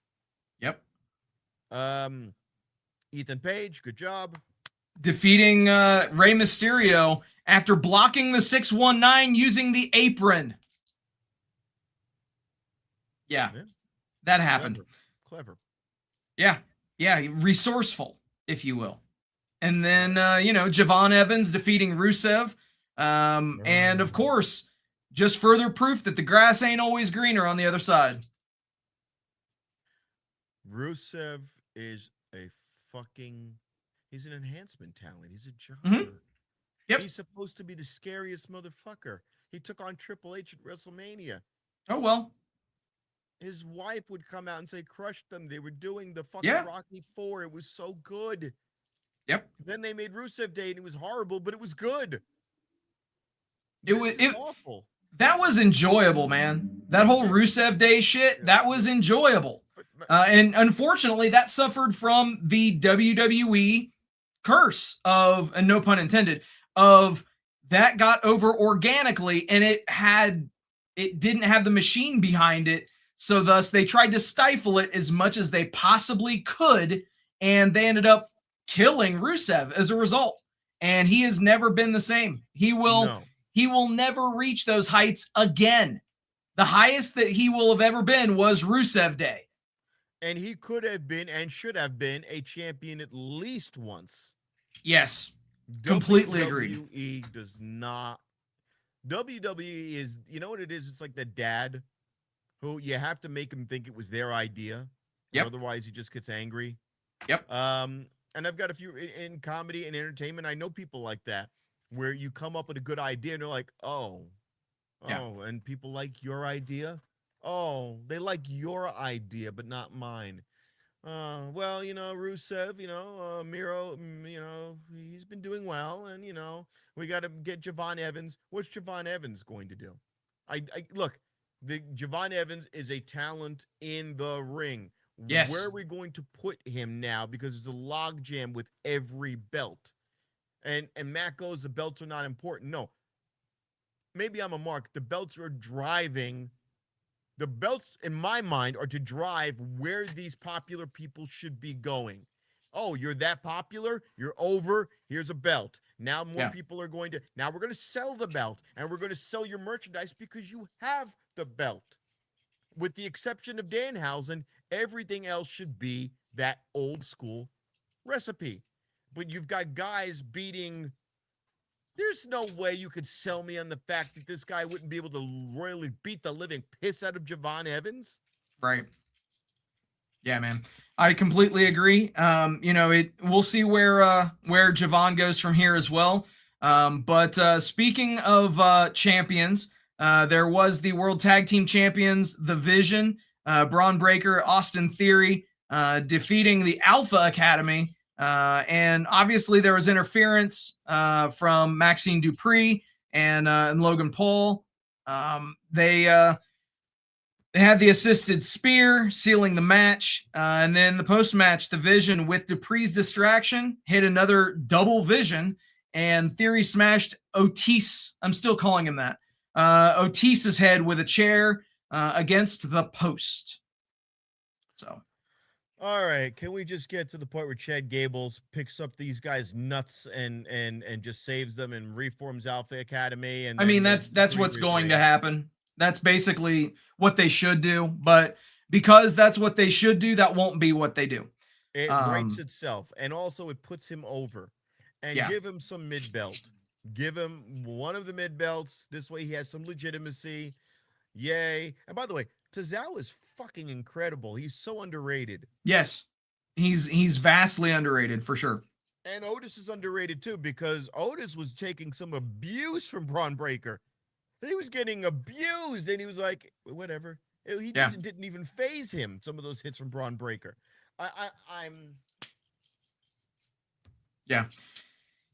Yep. Ethan Page, good job. Defeating Rey Mysterio after blocking the 619 using the apron. Yeah. That happened. Clever. Yeah. Resourceful, if you will. And then, Javon Evans defeating Rusev. And, of course, just further proof that the grass ain't always greener on the other side. Rusev is he's an enhancement talent. He's a jobber. Mm-hmm. Yep. He's supposed to be the scariest motherfucker. He took on Triple H at WrestleMania. Oh, well. His wife would come out and say, crush them. They were doing the fucking Rocky IV. It was so good. Yep. Then they made Rusev Day and it was horrible, but it was good. It was awful. That was enjoyable, man. That whole Rusev Day shit, that was enjoyable. And unfortunately, that suffered from the WWE curse of, and no pun intended, of that got over organically and it didn't have the machine behind it. So thus they tried to stifle it as much as they possibly could. And they ended up killing Rusev as a result. And he has never been the same. He will never reach those heights again. The highest that he will have ever been was Rusev Day. And he could have been and should have been a champion at least once. Yes. Completely agreed. WWE does not. WWE is, you know what it is? It's like the dad who you have to make him think it was their idea. Yep. Otherwise he just gets angry. Yep. And I've got a few in comedy and entertainment. I know people like that where you come up with a good idea and they're like, and people like your idea. Oh, they like your idea, but not mine. Well, Rusev, Miro, he's been doing well. And, we got to get Javon Evans. What's Javon Evans going to do? Look, Javon Evans is a talent in the ring. Yes. Where are we going to put him now? Because there's a logjam with every belt. And Matt goes, the belts are not important. No. Maybe I'm a mark. The belts are driving. The belts, in my mind, are to drive where these popular people should be going. Oh, you're that popular? You're over. Here's a belt. Now more people are going to. Now we're going to sell the belt. And we're going to sell your merchandise because you have the belt. With the exception of Danhausen, everything else should be that old school recipe. But you've got guys beating There's no way you could sell me on the fact that this guy wouldn't be able to royally beat the living piss out of Javon Evans. Right. Yeah, man. I completely agree. We'll see where Javon goes from here as well. But speaking of champions, there was the World Tag Team Champions, The Vision, Braun Breaker, Austin Theory, defeating the Alpha Academy. And obviously there was interference from Maxine Dupree and Logan Paul. They had the assisted spear sealing the match. And then the post-match, the Vision with Dupree's distraction hit another double Vision, and Theory smashed Otis. I'm still calling him that. Otis's head with a chair against the post. So. All right, can we just get to the point where Chad Gables picks up these guys' nuts and just saves them and reforms Alpha Academy? And I mean, that's what's going to happen. That's basically what they should do, but because that's what they should do, that won't be what they do. It breaks itself, and also it puts him over. And give him some mid-belt. Give him one of the mid-belts. This way he has some legitimacy. Yay. And by the way, Tozawa is fucking incredible. He's so underrated. Yes. He's vastly underrated for sure. And Otis is underrated too, because Otis was taking some abuse from Braun Breaker. He was getting abused, and he was like, whatever. He didn't even phase him, some of those hits from Braun Breaker.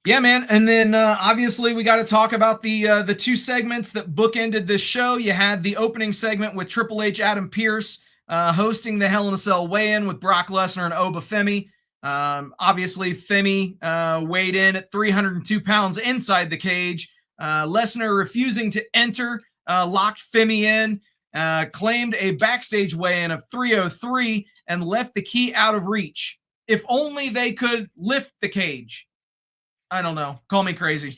Yeah, man. And then obviously we got to talk about the two segments that bookended this show. You had the opening segment with Triple H, Adam Pearce, hosting the Hell in a Cell weigh-in with Brock Lesnar and Oba Femi. Obviously, Femi weighed in at 302 pounds inside the cage. Lesnar refusing to enter, locked Femi in, claimed a backstage weigh-in of 303, and left the key out of reach. If only they could lift the cage. I don't know. Call me crazy.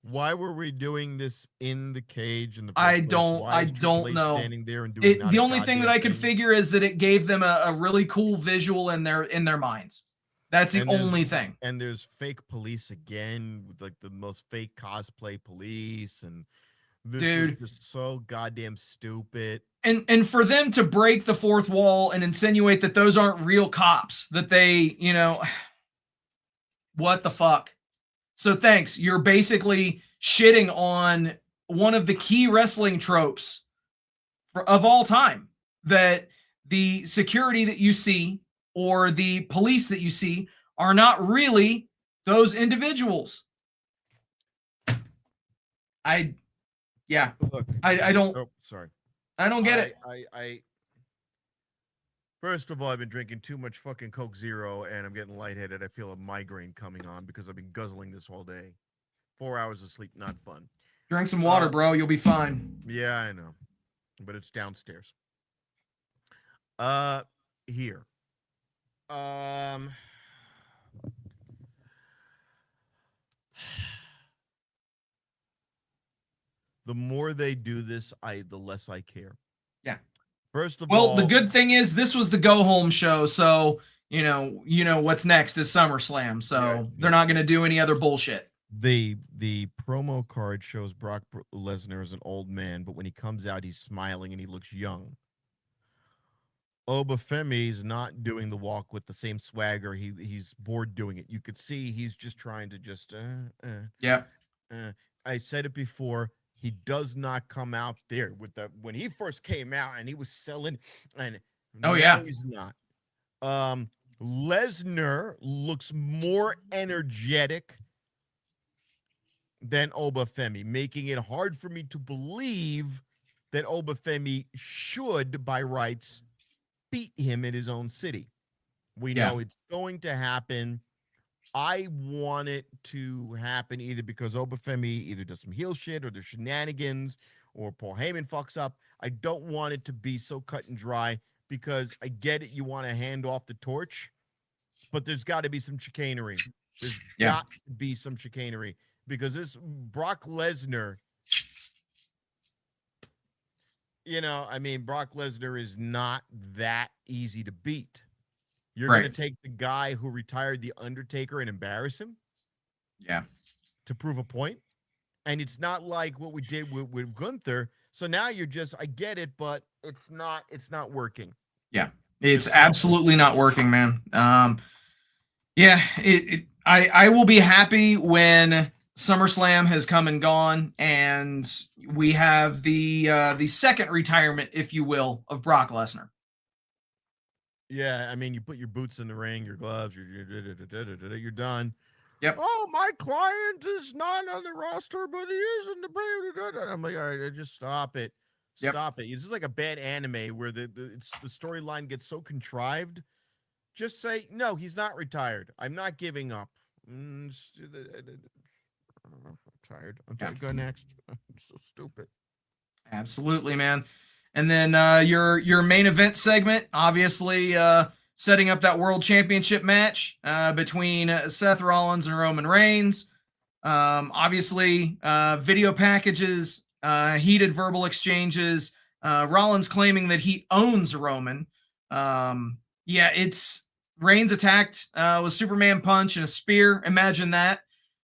Why were we doing this in the cage? I don't know. Standing there and doing the only thing that I could figure is that it gave them a really cool visual in their minds. That's the only thing. And there's fake police again, with like the most fake cosplay police, and this was just so goddamn stupid. And for them to break the fourth wall and insinuate that those aren't real cops, that they, what the fuck? So thanks. You're basically shitting on one of the key wrestling tropes of all time, that the security that you see or the police that you see are not really those individuals. I don't. Oh, sorry. I don't get it. First of all, I've been drinking too much fucking Coke Zero, and I'm getting lightheaded. I feel a migraine coming on because I've been guzzling this all day. 4 hours of sleep, not fun. Drink some water, bro. You'll be fine. Yeah, I know. But it's downstairs. Here. The more they do this, the less I care. Yeah. First of all, the good thing is this was the go home show, so you know what's next is SummerSlam, so they're not going to do any other bullshit. The promo card shows Brock Lesnar as an old man, but when he comes out, he's smiling and he looks young. Oba Femi's not doing the walk with the same swagger. He's bored doing it. You could see he's just trying to just I said it before. He does not come out there with when he first came out and he was selling, and he's not. Lesnar looks more energetic than Oba Femi, making it hard for me to believe that Oba Femi should, by rights, beat him in his own city. We know it's going to happen. I want it to happen either because Oba Femi either does some heel shit or there's shenanigans or Paul Heyman fucks up. I don't want it to be so cut and dry because I get it. You want to hand off the torch, but there's got to be some chicanery. There's got to be some chicanery because this Brock Lesnar, Brock Lesnar is not that easy to beat. You're going to take the guy who retired The Undertaker and embarrass him? Yeah. to prove a point. And it's not like what we did with Gunther. So now you're just, I get it, but it's not working. Yeah, it's absolutely not working, man. Yeah, I will be happy when SummerSlam has come and gone, and we have the second retirement, if you will, of Brock Lesnar. Yeah, I mean, you put your boots in the ring, your gloves, you're done. Yep. Oh, my client is not on the roster, but he is in the. I'm like, all right, just stop it. Stop it. This is like a bad anime where the storyline gets so contrived. Just say, no, he's not retired. I'm not giving up. I'm tired. Okay, go next. I'm so stupid. Absolutely, man. And then your main event segment, obviously setting up that World Championship match between Seth Rollins and Roman Reigns. Obviously, video packages, heated verbal exchanges, Rollins claiming that he owns Roman. It's Reigns attacked with Superman punch and a spear. Imagine that.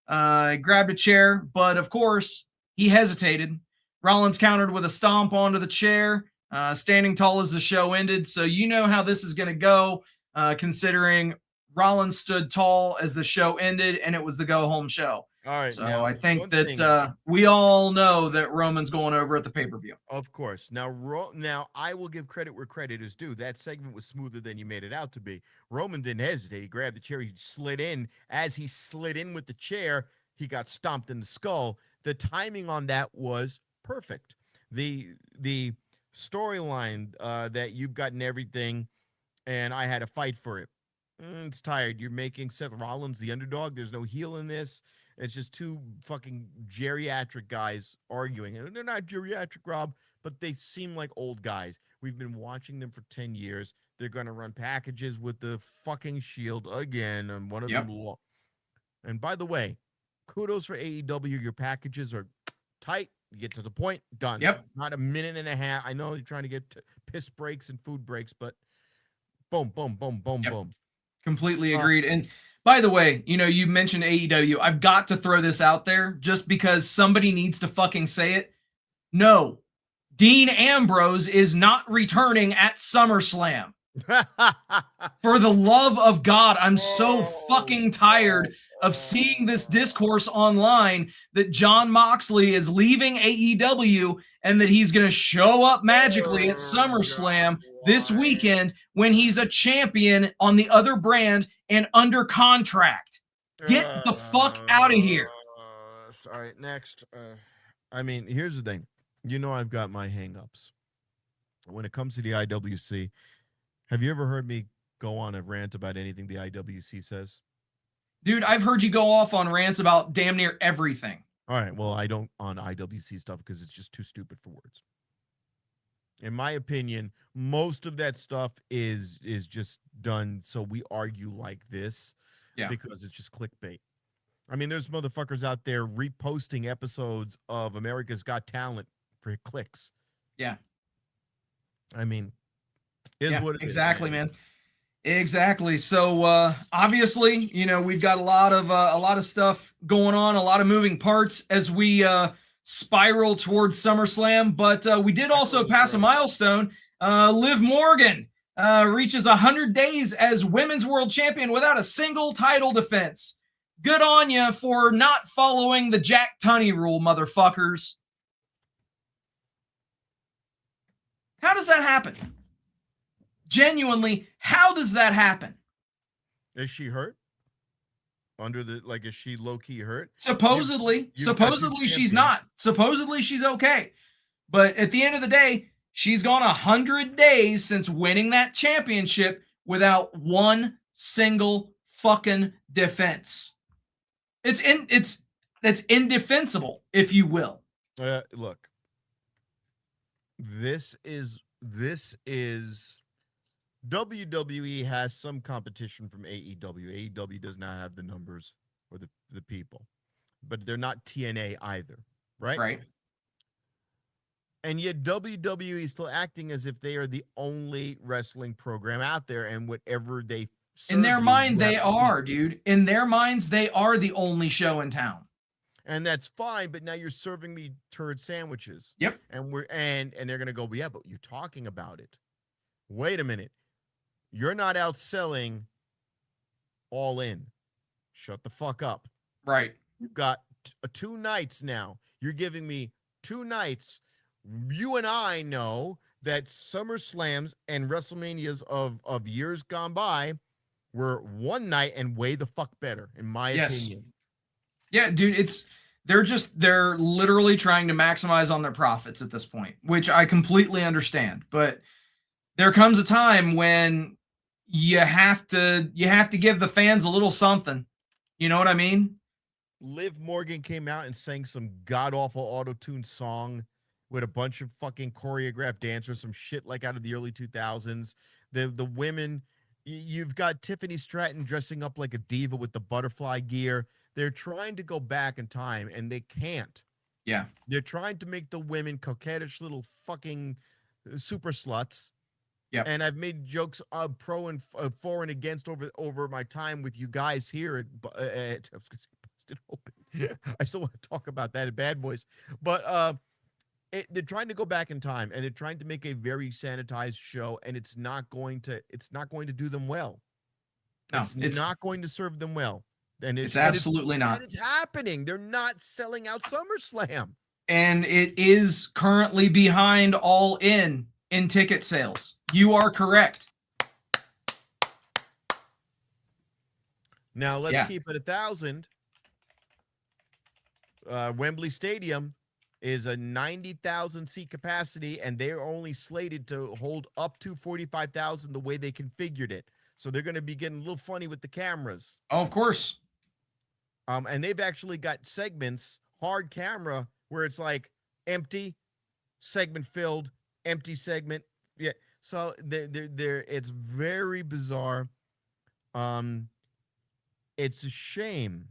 Grabbed a chair, but of course, he hesitated. Rollins countered with a stomp onto the chair, standing tall as the show ended. So you know how this is going to go, considering Rollins stood tall as the show ended, and it was the go-home show. All right. So now, I think that we all know that Roman's going over at the pay-per-view. Of course. Now I will give credit where credit is due. That segment was smoother than you made it out to be. Roman didn't hesitate. He grabbed the chair. He slid in. As he slid in with the chair, he got stomped in the skull. The timing on that was perfect. The storyline that you've gotten everything, and I had to fight for it. It's tired. You're making Seth Rollins the underdog. There's no heel in this. It's just two fucking geriatric guys arguing. And they're not geriatric, Rob, but they seem like old guys. We've been watching them for 10 years. They're going to run packages with the fucking Shield again. And one of them. And by the way, kudos for AEW. Your packages are tight. You get to the point. Done. Yep. Not a minute and a half. I know you're trying to get piss breaks and food breaks, but boom, boom, boom, boom, boom. Completely agreed. And by the way, you mentioned AEW. I've got to throw this out there just because somebody needs to fucking say it. No, Dean Ambrose is not returning at SummerSlam. For the love of God, I'm so fucking tired of seeing this discourse online that Jon Moxley is leaving AEW and that he's going to show up magically at SummerSlam this weekend when he's a champion on the other brand and under contract. Get the fuck out of here. All right, next. I mean, here's the thing. I've got my hang-ups. When it comes to the IWC, have you ever heard me go on a rant about anything the IWC says? Dude, I've heard you go off on rants about damn near everything. All right, well, I don't on IWC stuff because it's just too stupid for words. In my opinion, most of that stuff is just done so we argue like this because it's just clickbait. I mean, there's motherfuckers out there reposting episodes of America's Got Talent for clicks. Yeah. I mean, what it exactly, is, man. Exactly. So obviously, we've got a lot of stuff going on, a lot of moving parts as we spiral towards SummerSlam. But we did also pass a milestone. Liv Morgan reaches 100 days as Women's World Champion without a single title defense. Good on you for not following the Jack Tunney rule, motherfuckers. How does that happen? Genuinely, how does that happen? Is she hurt? Is she low-key hurt? Supposedly she's not. Supposedly she's okay. But at the end of the day, she's gone 100 days since winning that championship without one single fucking defense. That's indefensible, if you will. Look, this is WWE has some competition from AEW. AEW does not have the numbers or the people, but they're not TNA either, right? Right. And yet WWE is still acting as if they are the only wrestling program out there, and whatever they in their mind they are, dude. In their minds, they are the only show in town. And that's fine, but now you're serving me turd sandwiches. Yep. And they're gonna go, yeah, but you're talking about it. Wait a minute. You're not outselling All In. Shut the fuck up. Right. You've got 2 nights now. You're giving me 2 nights. You and I know that SummerSlams and WrestleManias of years gone by were one night and way the fuck better, in my opinion. Yeah, dude, they're literally trying to maximize on their profits at this point, which I completely understand. But there comes a time when you have to give the fans a little something. You know what I mean? Liv Morgan came out and sang some god-awful auto-tune song with a bunch of fucking choreographed dancers, some shit like out of the early 2000s. The women, you've got Tiffany Stratton dressing up like a diva with the butterfly gear. They're trying to go back in time, and they can't. Yeah. They're trying to make the women coquettish little fucking super sluts. Yeah. And I've made jokes pro and for and against over my time with you guys here at I was gonna say Busted Open. I still want to talk about that at Badboyz, but they're trying to go back in time, and they're trying to make a very sanitized show, and it's not going to do them well. No, it's not going to serve them well. And it's absolutely not. And it's happening. They're not selling out SummerSlam. And it is currently behind All In ticket sales. You are correct. Now let's keep it 1,000. Wembley Stadium is a 90,000 seat capacity, and they're only slated to hold up to 45,000 the way they configured it. So they're going to be getting a little funny with the cameras. Oh, of course. And they've actually got segments, hard camera, where it's like empty, segment filled, empty segment. Yeah. So they're it's very bizarre. It's a shame,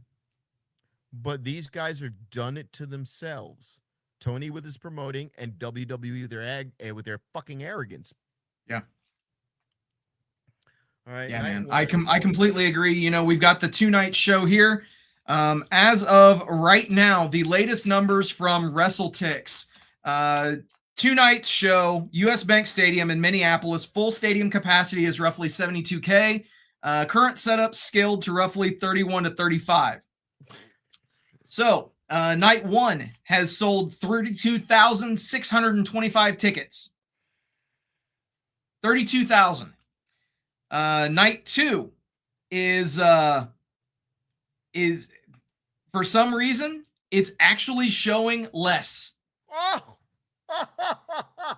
but these guys are done it to themselves. Tony with his promoting, and WWE with their fucking arrogance. Yeah. All right. Yeah, man. I completely agree. You know, we've got the 2-night show here. As of right now, the latest numbers from WrestleTix. 2-night show, US Bank Stadium in Minneapolis. Full stadium capacity is roughly 72K. Current setup scaled to roughly 31 to 35. So, night 1 has sold 32,625 tickets. 32,000. Night 2 is for some reason it's actually showing less.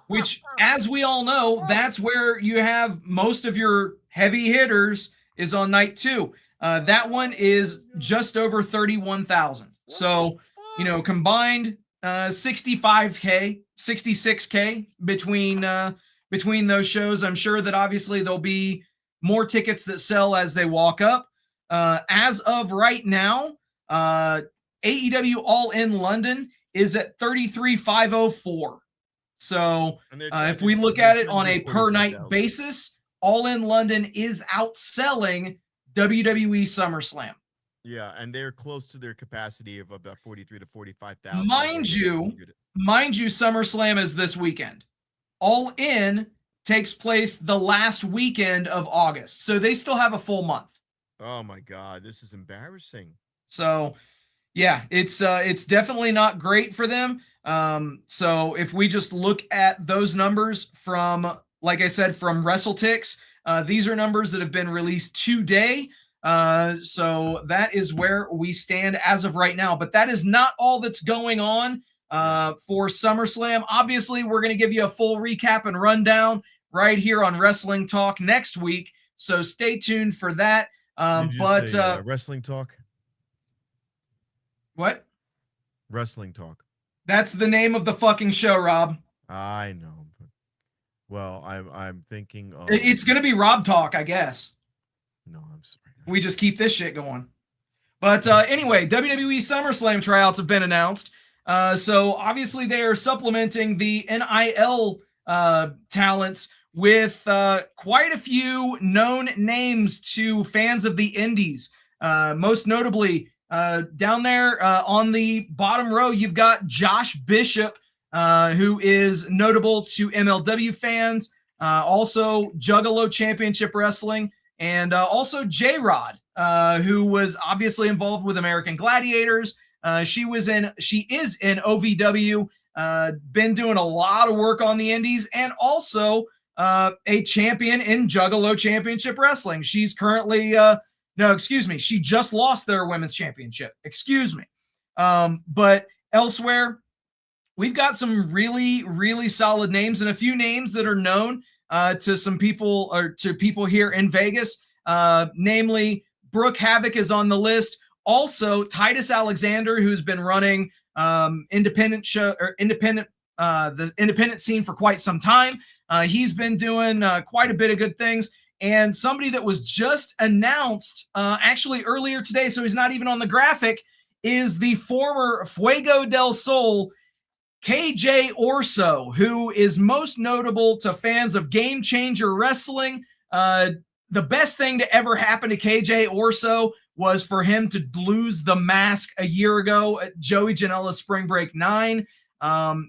Which, as we all know, that's where you have most of your heavy hitters is on night 2. That one is just over 31,000. So, you know, combined 65K, 66K between those shows. I'm sure that obviously there'll be more tickets that sell as they walk up. As of right now, AEW All In London is at 33,504. So if we look at it on a per night basis, All In London is outselling WWE SummerSlam. Yeah, and they're close to their capacity of about 43 to 45,000. Mind you, SummerSlam is this weekend. All In takes place the last weekend of August, so they still have a full month. Oh my God, this is embarrassing. So, yeah, it's definitely not great for them. So if we just look at those numbers from, like I said, from WrestleTix, these are numbers that have been released today. So that is where we stand as of right now. But that is not all that's going on for SummerSlam. Obviously, we're going to give you a full recap and rundown right here on Wrestling Talk next week. So stay tuned for that. Wrestling Talk? What? Wrestling Talk. That's the name of the fucking show, Rob. I know. But, well, I'm thinking of... It's going to be Rob Talk, I guess. No, I'm sorry. We just keep this shit going. But anyway, WWE SummerSlam tryouts have been announced. So obviously they are supplementing the NIL talents with quite a few known names to fans of the indies. Most notably, Down there on the bottom row, you've got Josh Bishop, who is notable to MLW fans, also Juggalo Championship Wrestling, and also J-Rod, who was obviously involved with American Gladiators. She is in OVW, been doing a lot of work on the indies, and also a champion in Juggalo Championship Wrestling. She's currently, she just lost their women's championship. But elsewhere, we've got some really, really solid names and a few names that are known to some people or to people here in Vegas. Namely, Brooke Havoc is on the list. Also, Titus Alexander, who's been running the independent scene for quite some time. He's been doing quite a bit of good things. And somebody that was just announced actually earlier today, so he's not even on the graphic, is the former Fuego del Sol, KJ Orso, who is most notable to fans of Game Changer Wrestling. The best thing to ever happen to KJ Orso was for him to lose the mask a year ago at Joey Janela's Spring Break 9.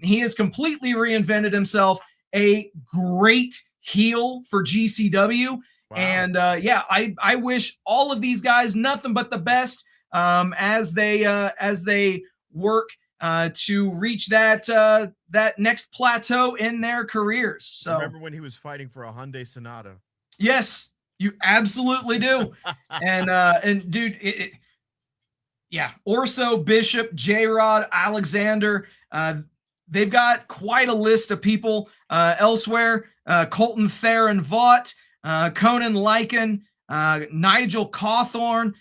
He has completely reinvented himself, a great heel for GCW. Wow. And I wish all of these guys nothing but the best as they work to reach that next plateau in their careers. So remember when he was fighting for a Hyundai Sonata? Yes, you absolutely do. and dude, Orso, Bishop, J-Rod, Alexander, they've got quite a list of people elsewhere. Colton Theron Vaught, Conan Lycan, Nigel Cawthorn,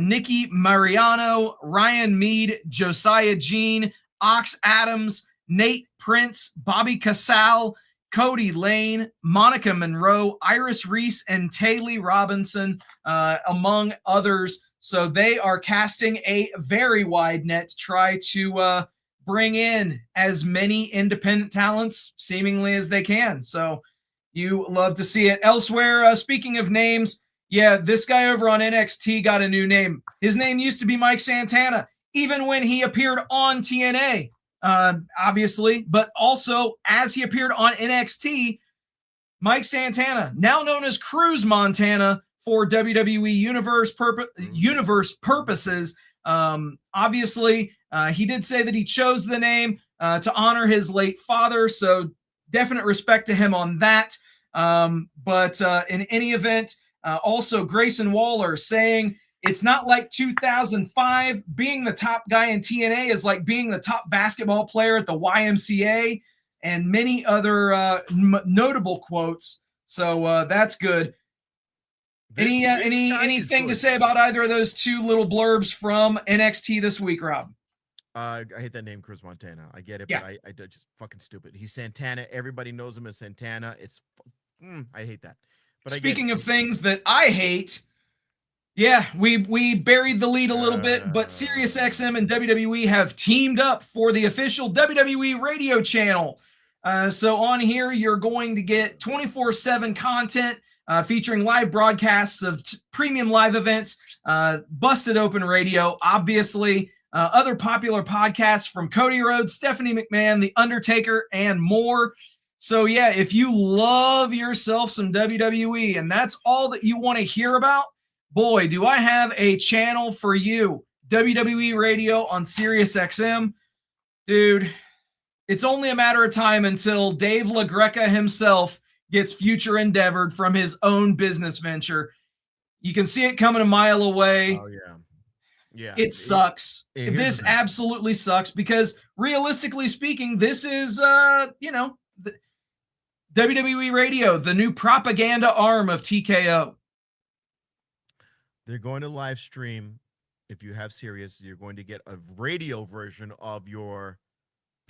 Nikki Mariano, Ryan Mead, Josiah Jean, Ox Adams, Nate Prince, Bobby Casal, Cody Lane, Monica Monroe, Iris Reese, and Taylor Robinson, among others. So they are casting a very wide net to try to bring in as many independent talents seemingly as they can. So you love to see it. Elsewhere, speaking of names, this guy over on NXT got a new name. His name used to be Mike Santana, even when he appeared on TNA, obviously, but also as he appeared on NXT, Mike Santana, now known as Cruz Montana for WWE Universe purposes. Obviously, he did say that he chose the name to honor his late father, so definite respect to him on that. But in any event, also Grayson Waller saying it's not like 2005. Being the top guy in TNA is like being the top basketball player at the YMCA, and many other notable quotes. So that's good. Anything to say about either of those two little blurbs from NXT this week, Rob? I hate that name, Cruz Montana. I get it, but I just fucking stupid. He's Santana. Everybody knows him as Santana. I hate that. But speaking of things that I hate, we buried the lead a little bit, but SiriusXM and WWE have teamed up for the official WWE Radio channel. So on here, you're going to get 24/7 content featuring live broadcasts of premium live events, Busted Open Radio, obviously, other popular podcasts from Cody Rhodes, Stephanie McMahon, The Undertaker, and more. So if you love yourself some WWE and that's all that you want to hear about, boy, do I have a channel for you. WWE Radio on SiriusXM. Dude, it's only a matter of time until Dave LaGreca himself gets future endeavored from his own business venture. You can see it coming a mile away. Oh, yeah. Yeah. It sucks. This absolutely sucks because realistically speaking, this is, WWE Radio, the new propaganda arm of TKO. They're going to live stream. If you have Sirius, you're going to get a radio version of your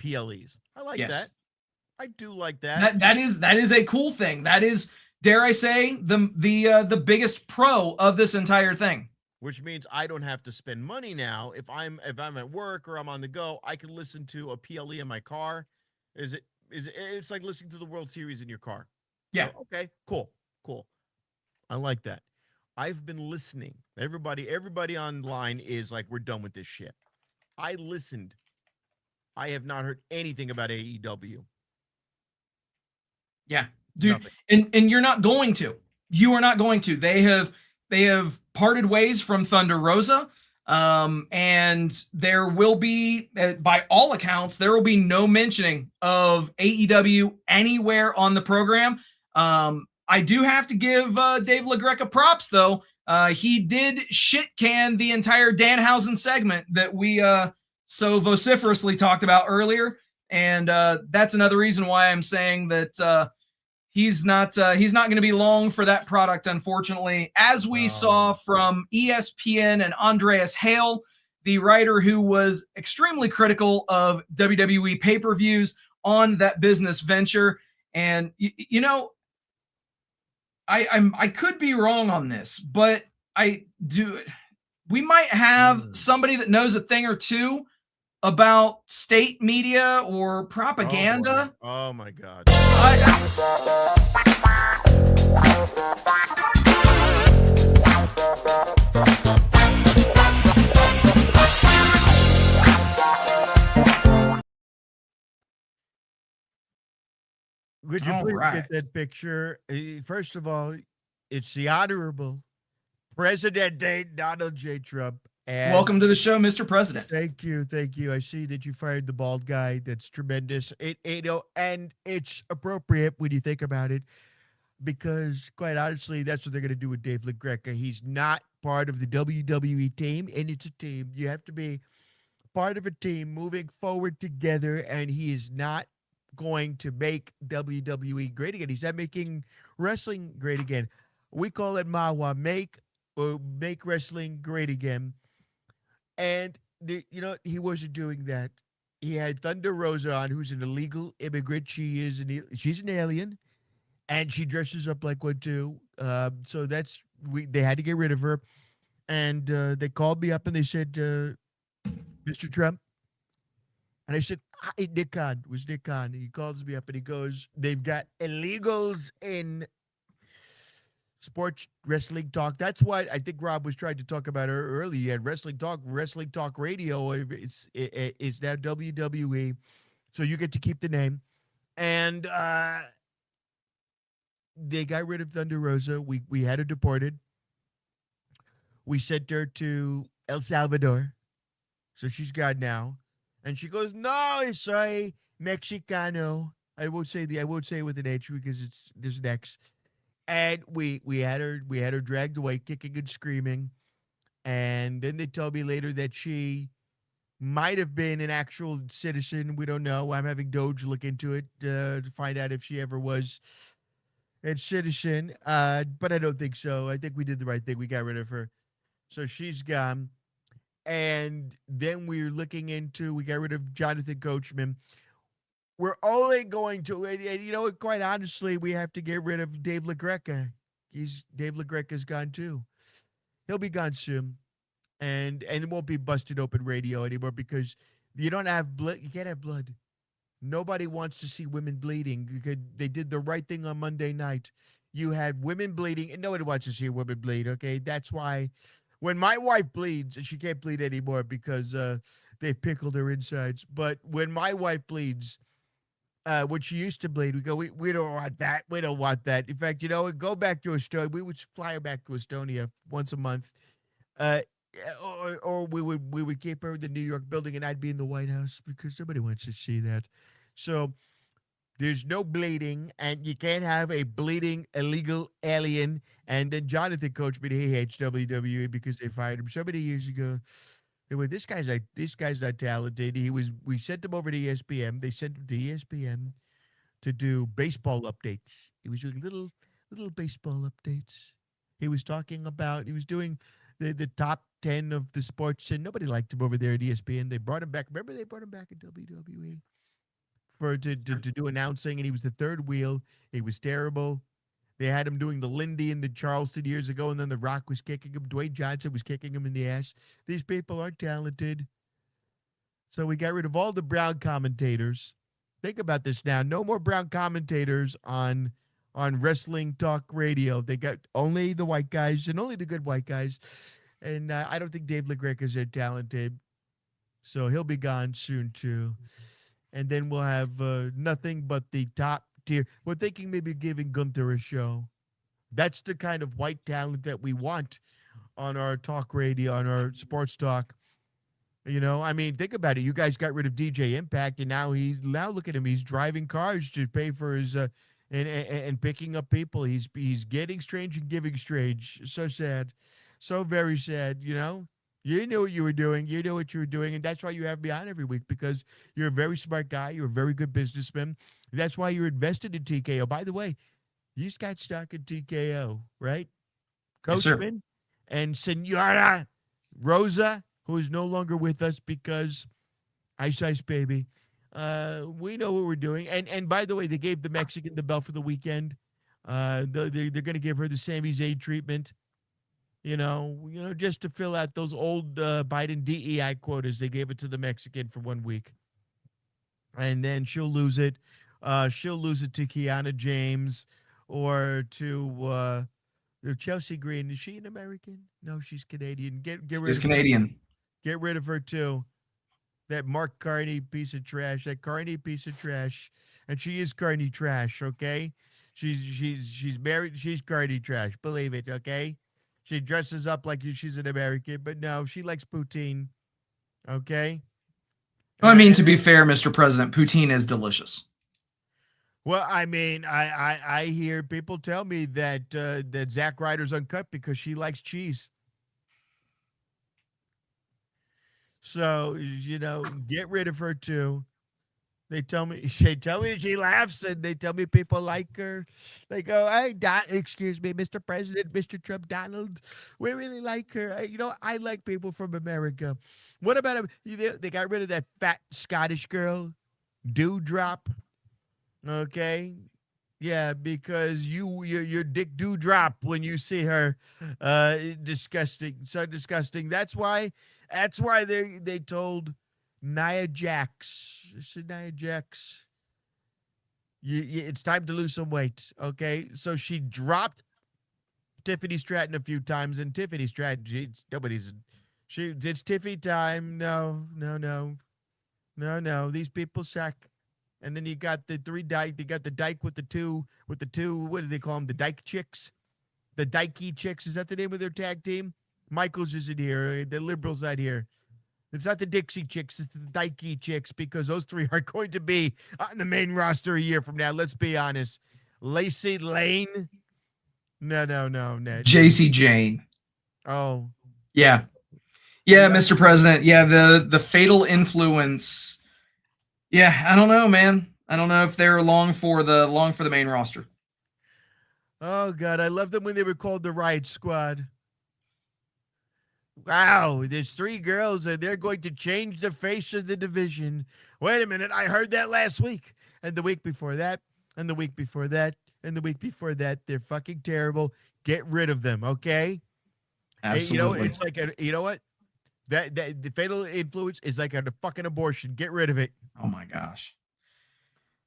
PLEs. I like that. I do like that. That is a cool thing. That is, dare I say, the biggest pro of this entire thing. Which means I don't have to spend money now. If I'm at work or I'm on the go, I can listen to a PLE in my car. It's like listening to the World Series in your car. Yeah. So, okay, cool. I like that. I've been listening. Everybody online is like, we're done with this shit. I listened. I have not heard anything about AEW. Yeah, dude. Nothing. And you're not going to. You are not going to. They have parted ways from Thunder Rosa. And there will be, by all accounts, there will be no mentioning of AEW anywhere on the program. I do have to give Dave LaGreca props, though. He did shit can the entire Danhausen segment that we so vociferously talked about earlier. And that's another reason why I'm saying that he's not going to be long for that product, unfortunately. As we saw from ESPN and Andreas Hale, the writer who was extremely critical of WWE pay-per-views on that business venture. And you know, I could be wrong on this, but we might have somebody that knows a thing or two about state media or propaganda. Oh my God. Would you please get that picture? First of all, it's the Honorable President Donald J. Trump. And welcome to the show, Mr. President. Thank you. I see that you fired the bald guy. That's tremendous. And it's appropriate when you think about it, because quite honestly, that's what they're going to do with Dave LaGreca. He's not part of the WWE team, and it's a team. You have to be part of a team moving forward together, and he is not going to make WWE great again. He's not making wrestling great again. We call it Mawa, make wrestling great again. And he wasn't doing that. He had Thunder Rosa on, who's an illegal immigrant. She's an alien, and she dresses up like one too. So they had to get rid of her, and they called me up and they said, Mr. Trump, and I said, hi, Nick Khan. It was Nick Khan. He calls me up and he goes, they've got illegals in sports wrestling talk. That's what I think Rob was trying to talk about earlier. You had wrestling talk radio. It's now WWE, so you get to keep the name. And they got rid of Thunder Rosa. We had her deported. We sent her to El Salvador, so she's gone now. And she goes, no, soy Mexicano. I won't say with an H because there's an X. And we had her dragged away, kicking and screaming. And then they told me later that she might have been an actual citizen. We don't know. I'm having Doge look into it to find out if she ever was a citizen. But I don't think so. I think we did the right thing. We got rid of her. So she's gone. And then we got rid of Jonathan Coachman. We're only going to, and quite honestly, we have to get rid of Dave LaGreca. Dave LaGreca's gone too. He'll be gone soon. And it won't be Busted Open Radio anymore, because you don't have blood. You can't have blood. Nobody wants to see women bleeding. They did the right thing on Monday night. You had women bleeding, and nobody wants to see a woman bleed, okay? That's why when my wife bleeds, and she can't bleed anymore because they pickled her insides. But when my wife bleeds, when she used to bleed, we go, we don't want that. We don't want that. In fact, go back to Estonia. We would fly her back to Estonia once a month. Or we would keep her in the New York building, and I'd be in the White House, because somebody wants to see that. So there's no bleeding, and you can't have a bleeding illegal alien. And then Jonathan Coachman, he hates WWE because they fired him so many years ago. They went, this guy's not talented. We sent him over to ESPN. They sent him to ESPN to do baseball updates. He was doing little baseball updates. He was doing the top 10 of the sports, and nobody liked him over there at ESPN. They brought him back. Remember, they brought him back at WWE to do announcing, and he was the third wheel. He was terrible. They had him doing the Lindy in the Charleston years ago, and then The Rock was kicking him. Dwayne Johnson was kicking him in the ass. These people aren't talented. So we got rid of all the brown commentators. Think about this now. No more brown commentators on on Wrestling Talk Radio. They got only the white guys and only the good white guys. And I don't think Dave LaGreca is that talented. So he'll be gone soon, too. And then we'll have nothing but the top tier. We're thinking maybe giving Gunther a show. That's the kind of white talent that we want on our talk radio, on our sports talk. You know, I mean, think about it. You guys got rid of DJ Impact, and now look at him. He's driving cars to pay for his and picking up people. He's getting strange and giving strange. So sad, so very sad. You know, you knew what you were doing. You know what you were doing, and that's why you have me on every week, because you're a very smart guy. You're a very good businessman. That's why you're invested in TKO. By the way, you just got stock in TKO, right? Coachman and Senora Rosa, who is no longer with us because Ice Ice Baby. We know what we're doing. And by the way, they gave the Mexican the belt for the weekend. They're going to give her the Sami Zayn treatment. You know, just to fill out those old Biden DEI quotas. They gave it to the Mexican for 1 week. And then she'll lose it. She'll lose it to Kiana James or to Chelsea Green. Is she an American? No, she's Canadian. Get rid She's of Canadian. Her. Get rid of her too. That Mark Carney piece of trash. That Carney piece of trash. And she is Carney trash, okay? She's married. She's Carney trash. Believe it, okay? She dresses up like she's an American, but no, she likes poutine. Okay? Well, I mean, to be fair, Mr. President, poutine is delicious. Well, I mean, I hear people tell me that that Zack Ryder's uncut because she likes cheese. So, you know, get rid of her too. They tell me she laughs, and they tell me people like her. They go, "Hey, excuse me, Mr. President, Mr. Trump, Donald, we really like her." You know, I like people from America. What about him? They got rid of that fat Scottish girl, Dewdrop. Okay, yeah, because your dick Dewdrop when you see her. Disgusting, so disgusting. That's why they told Nia Jax. I said, Nia Jax, it's time to lose some weight, okay? So she dropped Tiffany Stratton a few times, and Tiffany Stratton, it's Tiffy time. No. These people suck. And then you got the three dyke. They got the dyke with the two. What do they call them? The dyke chicks, the dykey chicks. Is that the name of their tag team? Michaels isn't here. The Liberals not here. It's not the Dixie Chicks, it's the Dykey Chicks, because those three are going to be on the main roster a year from now. Let's be honest. Lacey Lane? No. JC Jane. Oh. Yeah, Mr. President. Yeah, the fatal influence. Yeah, I don't know, man. I don't know if they're long for the main roster. Oh, God. I love them when they were called the Riot Squad. Wow, there's three girls and they're going to change the face of the division. Wait a minute, I heard that last week. And the week before that, and the week before that, and the week before that. They're fucking terrible. Get rid of them, okay? Absolutely. Hey, it's like what? That the fatal influence is like a fucking abortion. Get rid of it. Oh my gosh.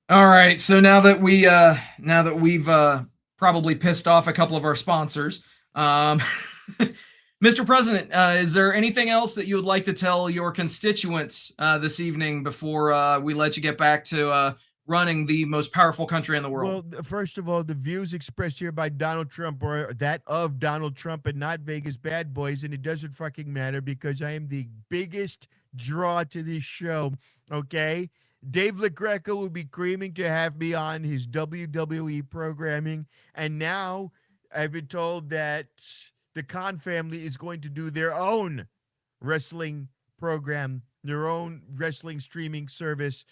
All right, so now that we've probably pissed off a couple of our sponsors, Mr. President, is there anything else that you would like to tell your constituents this evening before we let you get back to running the most powerful country in the world? Well, first of all, the views expressed here by Donald Trump are that of Donald Trump and not Vegas Badboyz, and it doesn't fucking matter because I am the biggest draw to this show, okay? Dave LaGreca will be creaming to have me on his WWE programming, and now I've been told that the Khan family is going to do their own wrestling program, their own wrestling streaming service.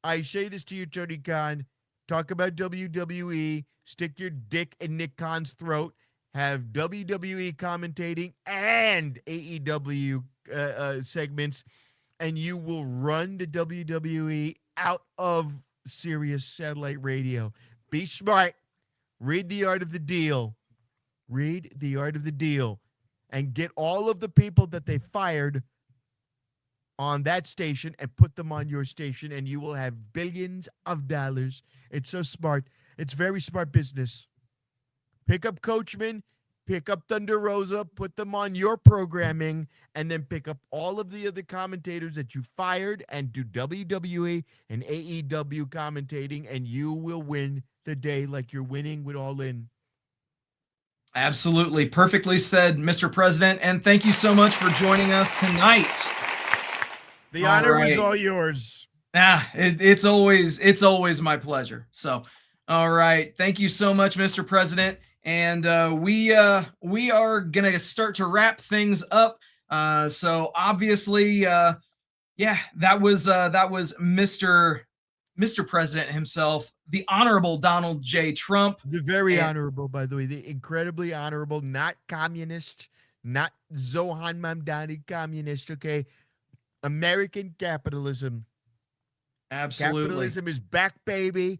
I say this to you, Tony Khan. Talk about WWE. Stick your dick in Nick Khan's throat. Have WWE commentating and AEW segments, and you will run the WWE out of Sirius satellite radio. Be smart. Read The Art of the Deal. Read The Art of the Deal and get all of the people that they fired on that station and put them on your station, and you will have billions of dollars. It's so smart. It's very smart business. Pick up Coachman, pick up Thunder Rosa, put them on your programming, and then pick up all of the other commentators that you fired and do WWE and AEW commentating, and you will win the day like you're winning with All In. Absolutely. Perfectly said, Mr. President. And thank you so much for joining us tonight. The honor was all yours. It's always my pleasure. So, all right. Thank you so much, Mr. President. And we are going to start to wrap things up. So obviously, that was Mr. President himself, the Honorable Donald J. Trump. The very honorable, by the way, the incredibly honorable, not communist, not Zohan Mamdani communist, okay? American capitalism. Absolutely. Capitalism is back, baby.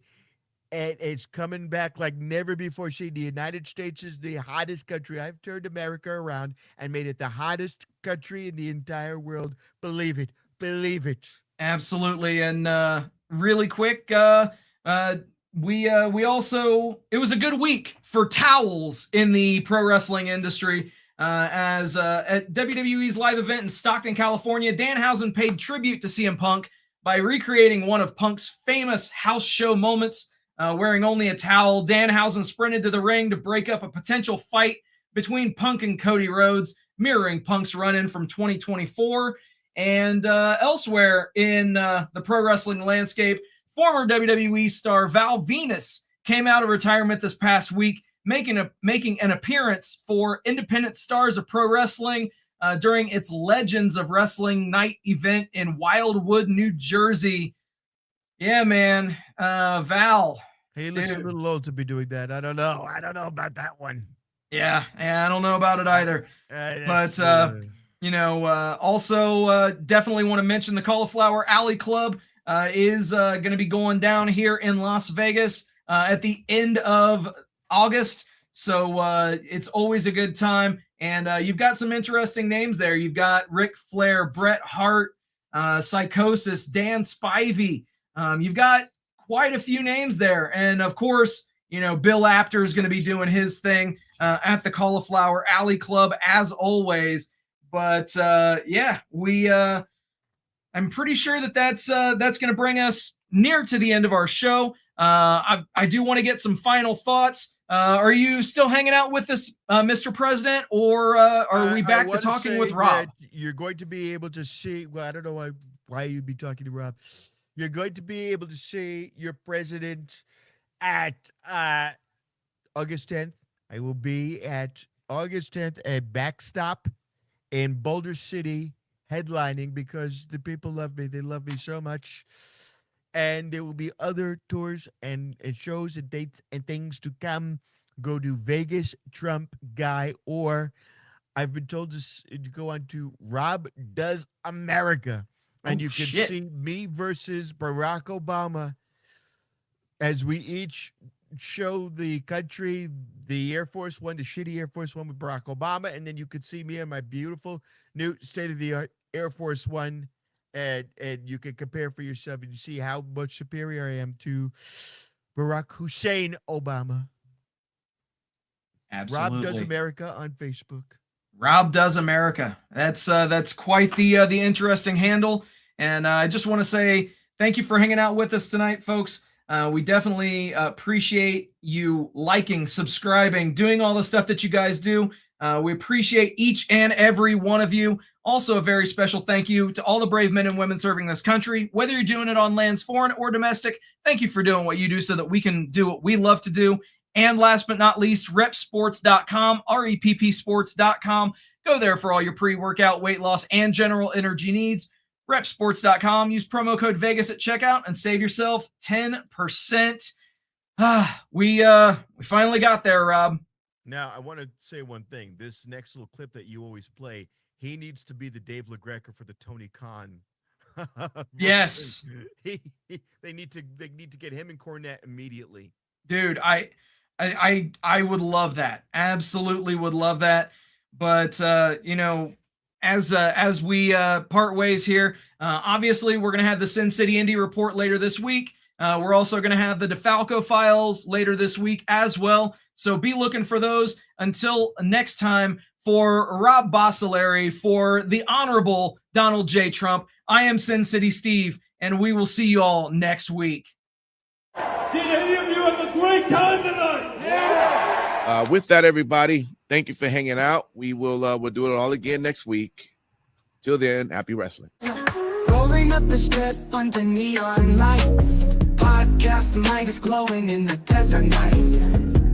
And it's coming back like never before. See, the United States is the hottest country. I've turned America around and made it the hottest country in the entire world. Believe it. Believe it. Absolutely. And really quick, we also, it was a good week for towels in the pro wrestling industry. As at WWE's live event in Stockton, California, Danhausen paid tribute to CM Punk by recreating one of Punk's famous house show moments. Wearing only a towel, Danhausen sprinted to the ring to break up a potential fight between Punk and Cody Rhodes, mirroring Punk's run-in from 2024. And elsewhere in the pro wrestling landscape, former WWE star Val Venus came out of retirement this past week, making an appearance for Independent Stars of Pro Wrestling during its Legends of Wrestling night event in Wildwood, New Jersey. Yeah, man. Val. He looks a little old to be doing that. I don't know about that one. Yeah, I don't know about it either. But, also definitely want to mention the Cauliflower Alley Club is going to be going down here in Las Vegas at the end of August. So it's always a good time. And you've got some interesting names there. You've got Ric Flair, Bret Hart, Psychosis, Dan Spivey. You've got quite a few names there. And of course, Bill Apter is going to be doing his thing at the Cauliflower Alley Club as always. But I'm pretty sure that's going to bring us near to the end of our show. I do want to get some final thoughts. Are you still hanging out with us, Mr. President, or are we back to talking with Rob? You're going to be able to see. Well, I don't know why you'd be talking to Rob. You're going to be able to see your president at August 10th. I will be at August 10th at Backstop in Boulder City, headlining because the people love me. They love me so much. And there will be other tours and shows and dates and things to come. Go to Vegas Trump Guy, or I've been told to go on to Rob Does America. And you can see me versus Barack Obama as we each show the country, the Air Force One, the shitty Air Force One with Barack Obama. And then you could see me in my beautiful new state-of-the-art Air Force One. And you can compare for yourself and you see how much superior I am to Barack Hussein Obama. Absolutely. Rob Does America on Facebook. Rob Does America. That's quite the interesting handle. And I just want to say thank you for hanging out with us tonight, folks. We definitely appreciate you liking, subscribing, doing all the stuff that you guys do. We appreciate each and every one of you. Also, a very special thank you to all the brave men and women serving this country. Whether you're doing it on lands foreign or domestic, thank you for doing what you do so that we can do what we love to do. And last but not least, repsports.com, reppsports.com. Go there for all your pre-workout, weight loss, and general energy needs. Repsports.com. Use promo code Vegas at checkout and save yourself 10%. We finally got there, Rob. Now, I want to say one thing. This next little clip that you always play, he needs to be the Dave LaGreca for the Tony Khan. Yes. They need to get him in Cornette immediately. Dude, I would love that. Absolutely would love that. But as we part ways here, obviously we're going to have the Sin City Indie report later this week. We're also going to have the DeFalco files later this week as well. So be looking for those. Until next time, for Rob Bossolari, for the Honorable Donald J. Trump, I am Sin City Steve, and we will see you all next week. Did any of you have a great time tonight? Yeah! With that, everybody, thank you for hanging out. We'll do it all again next week. Till then, happy wrestling. Rolling up the strip under neon lights. Podcast mic is glowing in the desert night.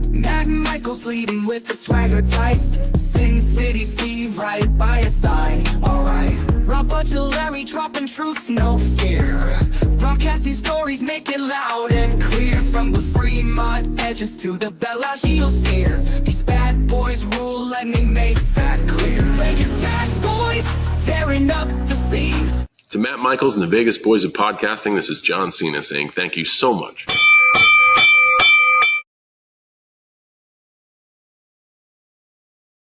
Matt Michaels leading with the swagger tight. Sin City Steve right by his side. Alright, Rob Bossolari dropping truths, no fear. Broadcasting stories, make it loud and clear. From the Fremont edges to the Bellagio sphere. These bad boys rule, let me make that clear. Vegas bad boys, tearing up the scene. To Matt Michaels and the Vegas Boys of Podcasting, this is John Cena saying thank you so much